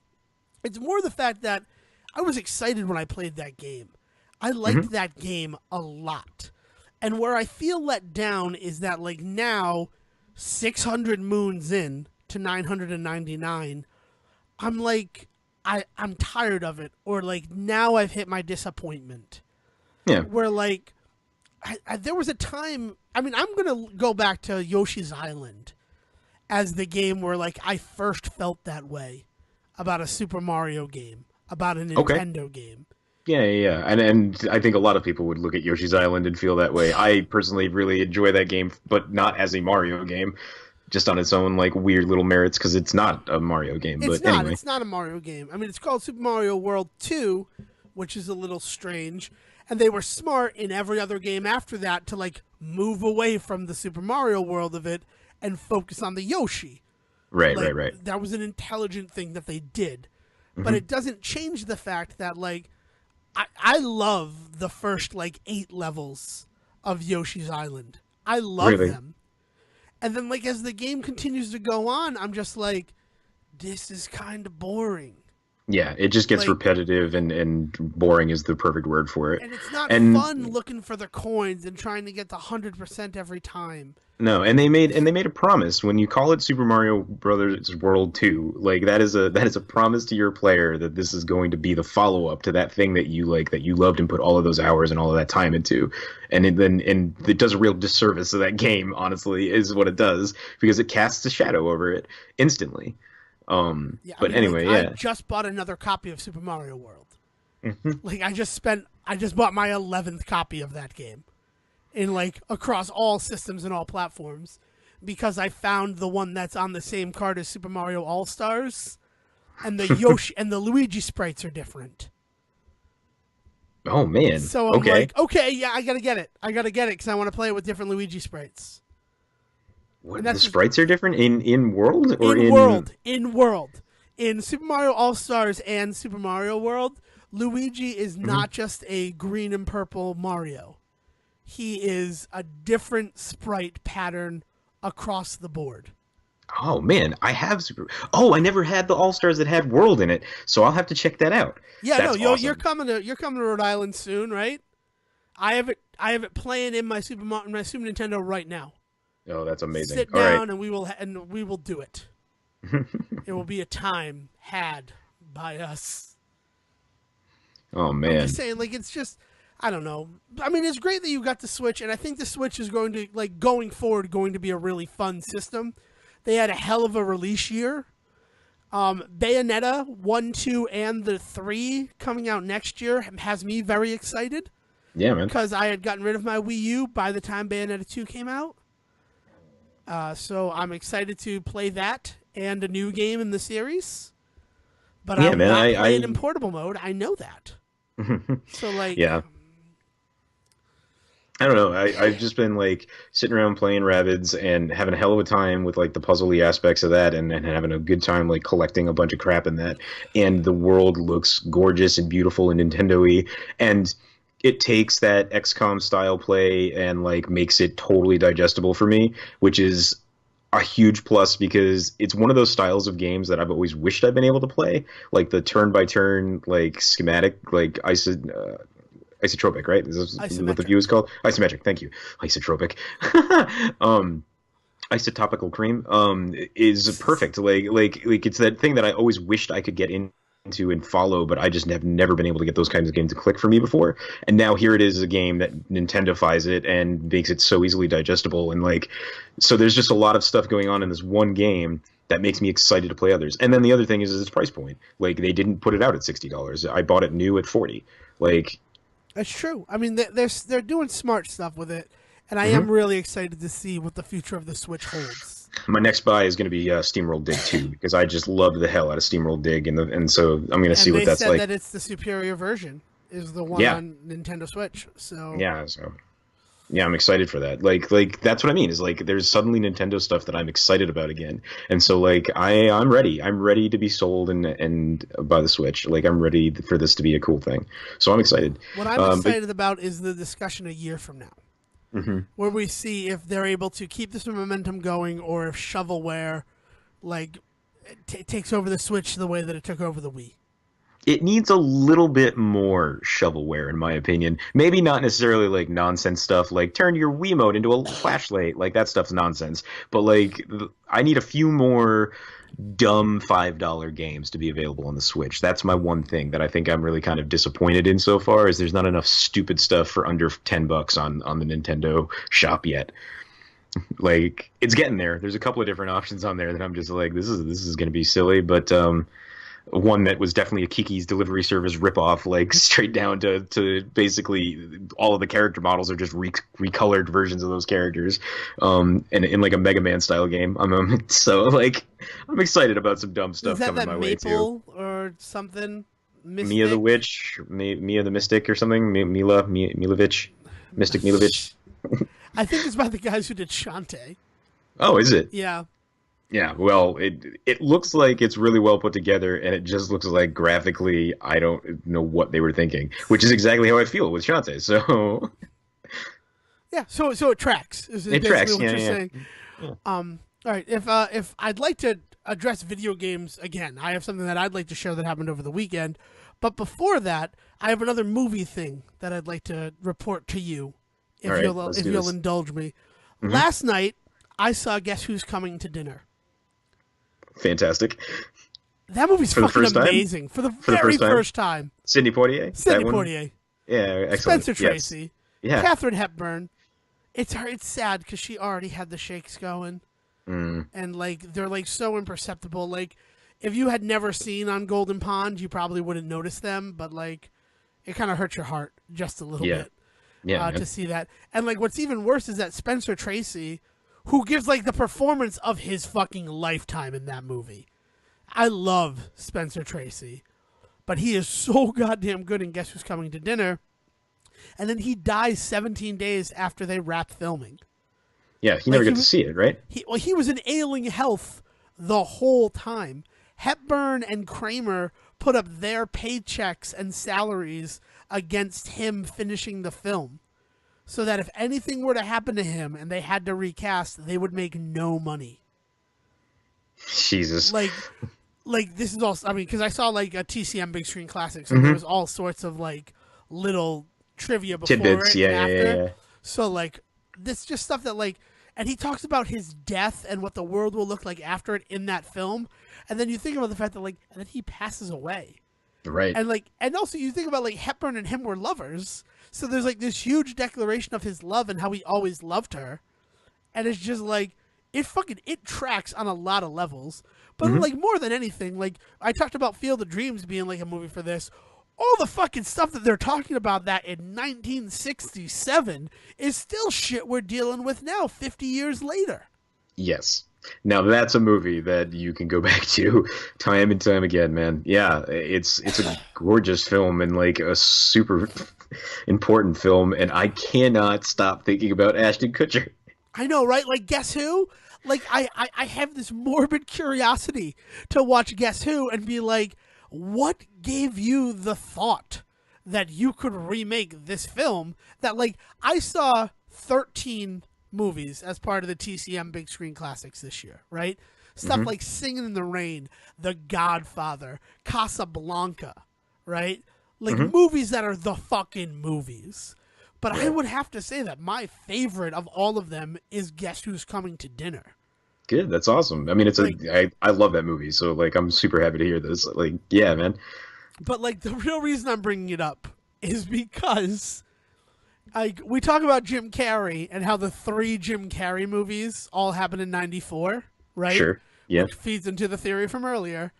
It's more the fact that I was excited when I played that game. I liked that game a lot. And where I feel let down is that, like, now, 600 moons in to 999, I'm like, I'm tired of it. Or, like, now I've hit my disappointment. yeah. Where, like, there was a time, I mean, I'm going to go back to Yoshi's Island as the game where, like, I first felt that way about a Super Mario game, about a Nintendo game. Yeah. And I think a lot of people would look at Yoshi's Island and feel that way. I personally really enjoy that game, but not as a Mario game, just on its own like weird little merits, because it's not a Mario game. Anyway. It's not a Mario game. I mean, it's called Super Mario World 2, which is a little strange. And they were smart in every other game after that to like move away from the Super Mario world of it and focus on the Yoshi. Right. That was an intelligent thing that they did. But it doesn't change the fact that, like, I love the first, like, 8 levels of Yoshi's Island. I love them. And then, like, as the game continues to go on, I'm just like, this is kind of boring. Yeah, it just gets like, repetitive and boring is the perfect word for it. And it's not fun looking for the coins and trying to get the 100% every time. No, and they made a promise when you call it Super Mario Brothers World 2. Like, that is a promise to your player that this is going to be the follow up to that thing that you like, that you loved and put all of those hours and all of that time into. And it does a real disservice to that game, honestly, is what it does, because it casts a shadow over it instantly. Anyway, I just bought another copy of Super Mario World. Like, I just bought my 11th copy of that game in, like, across all systems and all platforms, because I found the one that's on the same card as Super Mario All-Stars, and the Yoshi and the Luigi sprites are different. Oh man. So I'm like, okay, yeah, I gotta get it because I want to play it with different Luigi sprites. What, the sprites are different in world or in world. In Super Mario All-Stars and Super Mario World, Luigi is not just a green and purple Mario. He is a different sprite pattern across the board. Oh man, I have Super. Oh, I never had the All Stars that had World in it, so I'll have to check that out. Yeah, no, That's you're awesome. coming to Rhode Island soon, right? I have it playing in my Super Nintendo right now. Oh, that's amazing. Sit All right. down and we will do it. It will be a time had by us. Oh I'm just man. saying, like, it's just, I don't know. I mean, it's great that you got the Switch, and I think the Switch is going to, like, going forward, going to be a really fun system. They had a hell of a release year. Bayonetta 1, 2, and the 3 coming out next year has me very excited Yeah, man. because I had gotten rid of my Wii U by the time Bayonetta 2 came out. So I'm excited to play that and a new game in the series. But I Yeah, will man. not play it in portable mode. I know that. So, like, Yeah. I don't know. I've just been like sitting around playing Rabbids and having a hell of a time with like the puzzly aspects of that and having a good time like collecting a bunch of crap in that. And the world looks gorgeous and beautiful and Nintendo-y. And it takes that XCOM style play and like makes it totally digestible for me, which is a huge plus because it's one of those styles of games that I've always wished I'd been able to play, like the turn by turn, like schematic, like isotropic, right? Is this what the isometric. view is called? Isometric. Thank you. Isotropic. um, Isotopical cream is perfect. Like it's that thing that I always wished I could get into and follow, but I just have never been able to get those kinds of games to click for me before. And now here it is, a game that Nintendofies it and makes it so easily digestible. And like, so there's just a lot of stuff going on in this one game that makes me excited to play others. And then the other thing is its price point. Like they didn't put it out at $60. I bought it new at 40. Like, That's true. I mean, they're doing smart stuff with it, and I am mhm. really excited to see what the future of the Switch holds. My next buy is going to be SteamWorld Dig 2 because I just love the hell out of SteamWorld Dig, and so I'm going to see And what they that's said like. that it's the superior version, is the one Yeah, on Nintendo Switch. So yeah, so yeah, I'm excited for that. Like that's what I mean is like there's suddenly Nintendo stuff that I'm excited about again, and so like I'm ready. I'm ready to be sold and buy the Switch. Like I'm ready for this to be a cool thing. So I'm excited. what I'm But excited about is the discussion a year from now, mhm. where we see if they're able to keep this momentum going, or if shovelware like takes over the Switch the way that it took over the Wii. It needs a little bit more shovelware, in my opinion. Maybe not necessarily like nonsense stuff like turn your Wiimote into a flashlight. Like that stuff's nonsense. But like, I need a few more dumb $5 games to be available on the Switch. That's my one thing that I think I'm really kind of disappointed in so far. Is there's not enough stupid stuff for under $10 on the Nintendo shop yet. Like it's getting there. There's a couple of different options on there that I'm just like, this is going to be silly, but one that was definitely a Kiki's Delivery Service ripoff, like straight down to basically all of the character models are just recolored versions of those characters, and in like a Mega Man style game. So like I'm excited about some dumb Is stuff that coming that my way too. Maple or something? Mia the Mystic? Witch, Mia the Mystic or something, Milovich, Mystic Milovich. I think it's by the guys who did Shantae. Oh, is it? Yeah. Yeah, well, it looks like it's really well put together, and it just looks like graphically, I don't know what they were thinking, which is exactly how I feel with Shantae. So Yeah, so it tracks. Is it basically tracks. what Yeah, you're yeah, saying. yeah. All right, if I'd like to address video games again, I have something that I'd like to share that happened over the weekend. But before that, I have another movie thing that I'd like to report to you, All right, let's if do you'll this. indulge me. Hmm. Last night, I saw Guess Who's Coming to Dinner. Fantastic. That movie's For the fucking first time? amazing for the For the very first time? first time. Sidney Poitier? That Sidney one? Poitier, Yeah, excellent. Spencer Yes. Tracy, Yeah. Katharine Hepburn. It's sad because she already had the shakes going, Mm. and like they're like so imperceptible. Like if you had never seen on Golden Pond, you probably wouldn't notice them, but like it kind of hurts your heart just a little Yeah. bit Yeah, to man. see that. And like what's even worse is that Spencer Tracy, who gives like the performance of his fucking lifetime in that movie. I love Spencer Tracy, but he is so goddamn good in Guess Who's Coming to Dinner. And then he dies 17 days after they wrap filming. Yeah, you Like never get to see it, right? he was in ailing health the whole time. Hepburn and Kramer put up their paychecks and salaries against him finishing the film, so that if anything were to happen to him and they had to recast, they would make no money. Jesus. Like, this is all. I mean, because I saw like a TCM Big Screen Classic, so there Hmm. was all sorts of like little trivia before Tidbits. it Yeah, and yeah, yeah, after. yeah. So like, this just stuff that like, and he talks about his death and what the world will look like after it in that film, and then you think about the fact that like, and then he passes away, Right. and like, and also you think about like Hepburn and him were lovers, so there's like this huge declaration of his love and how he always loved her, and it's just like it tracks on a lot of levels. But Hmm. like more than anything, like I talked about Field of Dreams being like a movie for this. All the fucking stuff that they're talking about that in 1967 is still shit we're dealing with now, 50 years later. Yes. Now that's a movie that you can go back to time and time again, man. Yeah, it's a gorgeous film and like a super important film, and I cannot stop thinking about Ashton Kutcher. I know, right? Like, Guess Who? Like, I have this morbid curiosity to watch Guess Who and be like, what gave you the thought that you could remake this film? That, like, I saw 13 movies as part of the TCM Big Screen Classics this year, right? Stuff Hmm. like Singing in the Rain, The Godfather, Casablanca, right? Like, Hmm. movies that are the fucking movies. But I would have to say that my favorite of all of them is Guess Who's Coming to Dinner. Good, that's awesome. I mean, Like, I love that movie, so like I'm super happy to hear this. Like, yeah, man. but like the real reason I'm bringing it up is because we talk about Jim Carrey and how the three Jim Carrey movies all happened in '94, right? Sure. Yeah. Which feeds into the theory from earlier.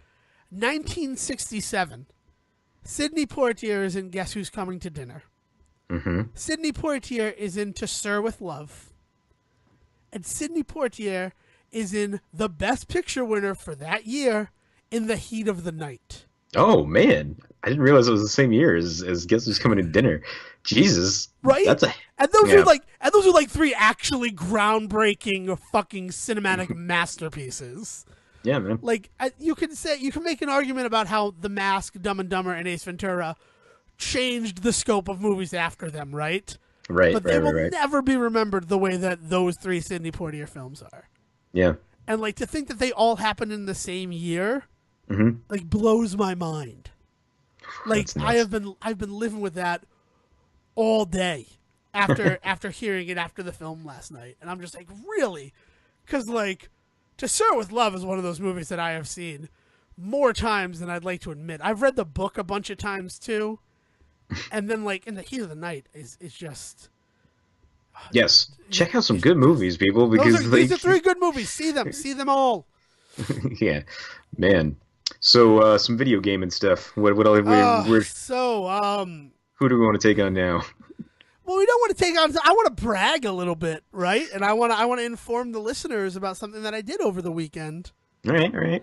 1967, Sidney Poitier is in Guess Who's Coming to Dinner. Hmm. Sidney Poitier is in To Sir with Love. And Sidney Poitier is in the Best Picture winner for that year, In the Heat of the Night. Oh man, I didn't realize it was the same year as Guess Who's Coming to Dinner. Jesus, Right? that's a And those yeah. are like three actually groundbreaking fucking cinematic masterpieces. Yeah, man. Like you can make an argument about how The Mask, Dumb and Dumber, and Ace Ventura changed the scope of movies after them, right? Right, But right, they right, will right. never be remembered the way that those three Sidney Poitier films are. Yeah. And like to think that they all happened in the same year, Hmm. like blows my mind. Like That's nuts. I've been living with that all day after hearing it after the film last night, and I'm just like, really? Because like, To Sir with Love is one of those movies that I have seen more times than I'd like to admit. I've read the book a bunch of times too, and then like In the Heat of the Night is just Yes. Check out some good movies, people, because these are like three good movies. See them all. yeah, man. So some video game and stuff. What all who do we want to take on now? Well, we don't want to take on. I want to brag a little bit, right? And I want to inform the listeners about something that I did over the weekend. All right, all right.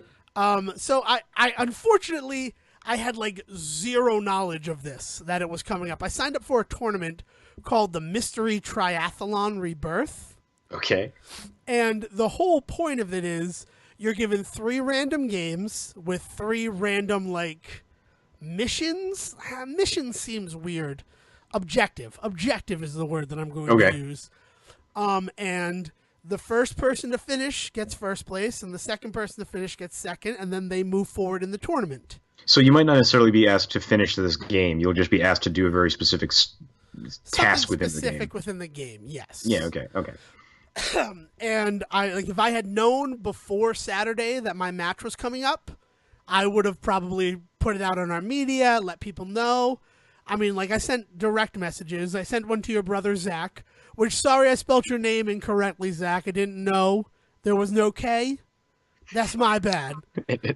So I unfortunately I had like zero knowledge of this, that it was coming up. I signed up for a tournament called the Mystery Triathlon Rebirth, Okay. and the whole point of it is you're given 3 random games with 3 random like missions. Mission seems weird. Objective is the word that I'm going to Okay. use. And the first person to finish gets first place, and the second person to finish gets second, and then they move forward in the tournament. So you might not necessarily be asked to finish this game. You'll just be asked to do a very specific task Something within the specific game. within the game, yes. Yeah. Okay. Okay. And if I had known before Saturday that my match was coming up, I would have probably put it out on our media, let people know. I mean, like I sent direct messages. I sent one to your brother Zach, which sorry I spelled your name incorrectly, Zach. I didn't know there was no K. That's my bad.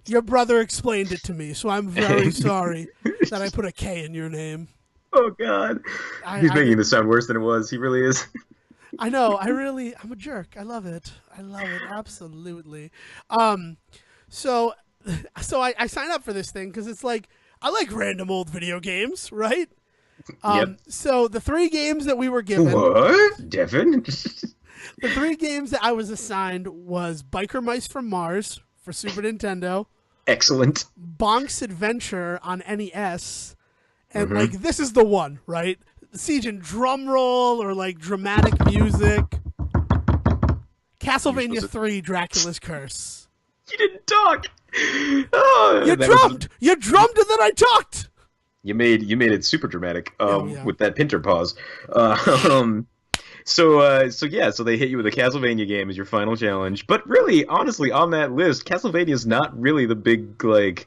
Your brother explained it to me, so I'm very sorry that I put a K in your name. Oh God, he's making this sound worse than it was. He really is. I know. I'm a jerk. I love it. Absolutely. So I signed up for this thing because it's like, I like random old video games, right? Yep. So the 3 games that we were given, What, Devon? the 3 games that I was assigned was Biker Mice from Mars for Super Nintendo, Excellent. Bonk's Adventure on NES, and like this is the one, right? Sejohn, drum roll or like dramatic music. Castlevania 3, Dracula's Curse. You didn't talk. Oh, You that was drummed. You drummed, and then I talked. you made it super dramatic Oh yeah. with that pinter pause. Um, so they hit you with a Castlevania game as your final challenge. But really, honestly, on that list, Castlevania is not really the big like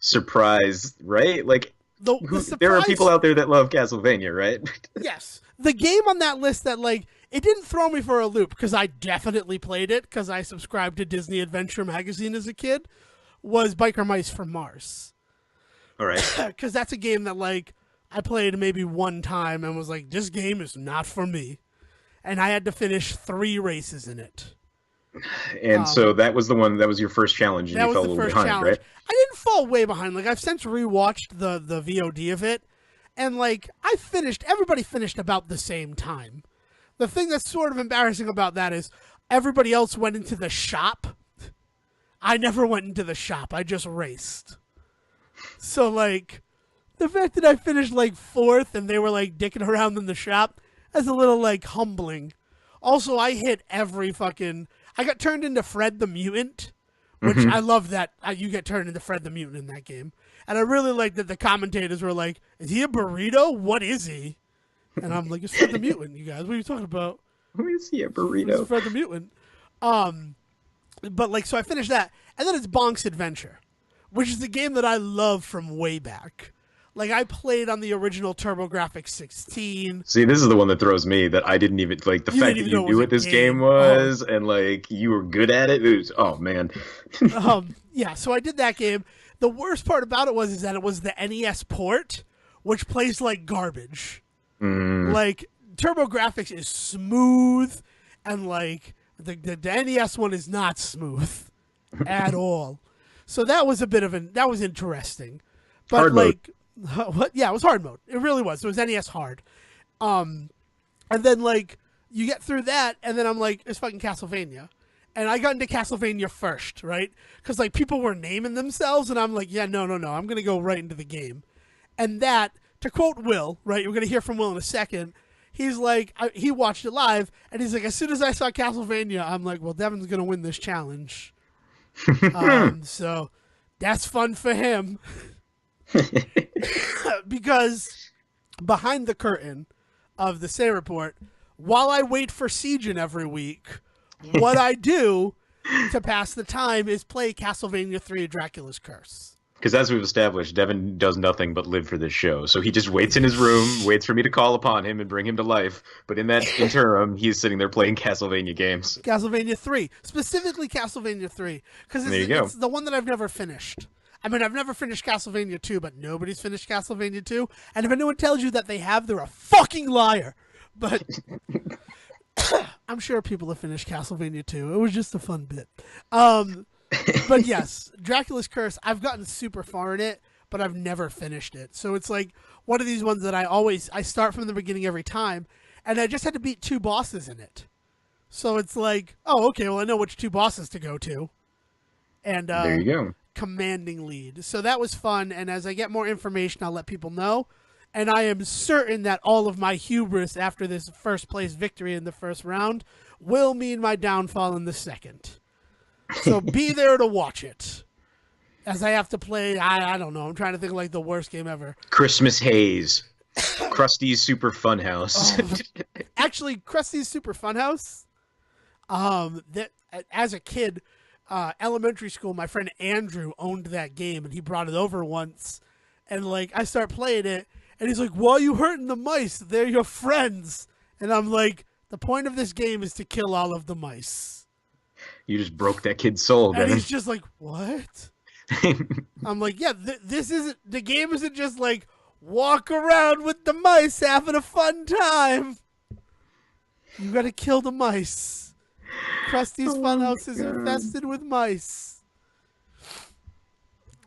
surprise, right? Like, The there are people surprise. out there that love Castlevania, right? Yes, the game on that list that like it didn't throw me for a loop because I definitely played it because I subscribed to Disney Adventure magazine as a kid. Was Biker Mice from Mars. All right. Because that's a game that like I played maybe one time and was like, this game is not for me, and I had to finish 3 races in it. And so that was the one that was your first challenge, and That you was fell a the little first behind, challenge. right? I didn't fall way behind. Like I've since rewatched the VOD of it, and like I finished. Everybody finished about the same time. The thing that's sort of embarrassing about that is everybody else went into the shop. I never went into the shop. I just raced. So like the fact that I finished like 4th and they were like dicking around in the shop, that's a little like humbling. Also, I hit every fucking. I got turned into Fred the Mutant, which I love that you get turned into Fred the Mutant in that game. And I really like that the commentators were like, "Is he a burrito? What is he?" And I'm like, "It's Fred the Mutant, you guys. What are you talking about? Let me see a It's burrito. Fred the Mutant." But like, so I finished that, and then it's Bonk's Adventure, which is the game that I love from way back. Like I played on the original TurboGrafx 16. See, this is the one that throws me that I didn't even like the You fact didn't that even you know it was knew a what this game game. Oh, was and like you were good at it. It was, oh man. yeah. So I did that game. The worst part about it was is that it was the NES port, which plays like garbage. Like TurboGrafx is smooth, and like the NES one is not smooth at all. So that was a bit of that was interesting, but Hard mode. like, what? Yeah, it was hard mode. It really was. It was NES hard. And then like you get through that, and then I'm like, it's fucking Castlevania. And I got into Castlevania first, right? Because like people were naming themselves, and I'm like, yeah, no, I'm gonna go right into the game. And that, to quote Will, right? We're gonna hear from Will in a second. He's like, he watched it live, and he's like, as soon as I saw Castlevania, I'm like, well, Devon's gonna win this challenge. So that's fun for him. Because behind the curtain of the Say Report, while I wait for Sejohn every week, what I do to pass the time is play Castlevania 3 Dracula's Curse. Because as we've established, Devin does nothing but live for this show. So he just waits in his room, waits for me to call upon him and bring him to life. But in that interim, he's sitting there playing Castlevania games. Castlevania 3. Specifically Castlevania 3. Because There you go. it's the one that I've never finished. I mean, I've never finished Castlevania 2, but nobody's finished Castlevania 2. And if anyone tells you that they have, they're a fucking liar. But I'm sure people have finished Castlevania 2. It was just a fun bit. But yes, Dracula's Curse, I've gotten super far in it, but I've never finished it. So it's like one of these ones that I start from the beginning every time, and I just had to beat 2 bosses in it. So it's like, oh, okay, well, I know which 2 bosses to go to. And There you go. commanding lead. So that was fun, and as I get more information, I'll let people know. And I am certain that all of my hubris after this first place victory in the first round will mean my downfall in the second. So be there to watch it. As I have to play, I don't know, I'm trying to think of like the worst game ever. Christmas Haze. Krusty's Super Funhouse. Actually, Krusty's Super Funhouse, that as a kid, elementary school, my friend Andrew owned that game, and he brought it over once. And like I start playing it, and he's like, "Why are you hurting the mice? They're your friends." And I'm like, "The point of this game is to kill all of the mice." You just broke that kid's soul, And Devin. he's just like, "What?" I'm like, "Yeah, this isn't the game. Isn't just like walk around with the mice having a fun time. You got to kill the mice. Krusty's Funhouse is infested with mice."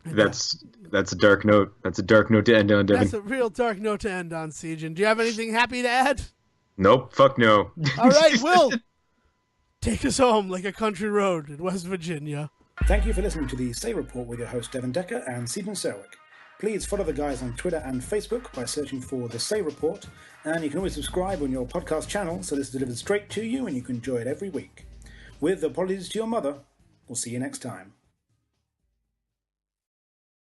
That's a dark note. That's a dark note to end on, Devin. That's a real dark note to end on, Sejohn. Do you have anything happy to add? Nope. Fuck no. All right, Will, take us home like a country road in West Virginia. Thank you for listening to the Say Report with your host Devon Decker and Sejohn Serwick. Please follow the guys on Twitter and Facebook by searching for The Say Report, and you can always subscribe on your podcast channel so this is delivered straight to you and you can enjoy it every week. With apologies to your mother, we'll see you next time.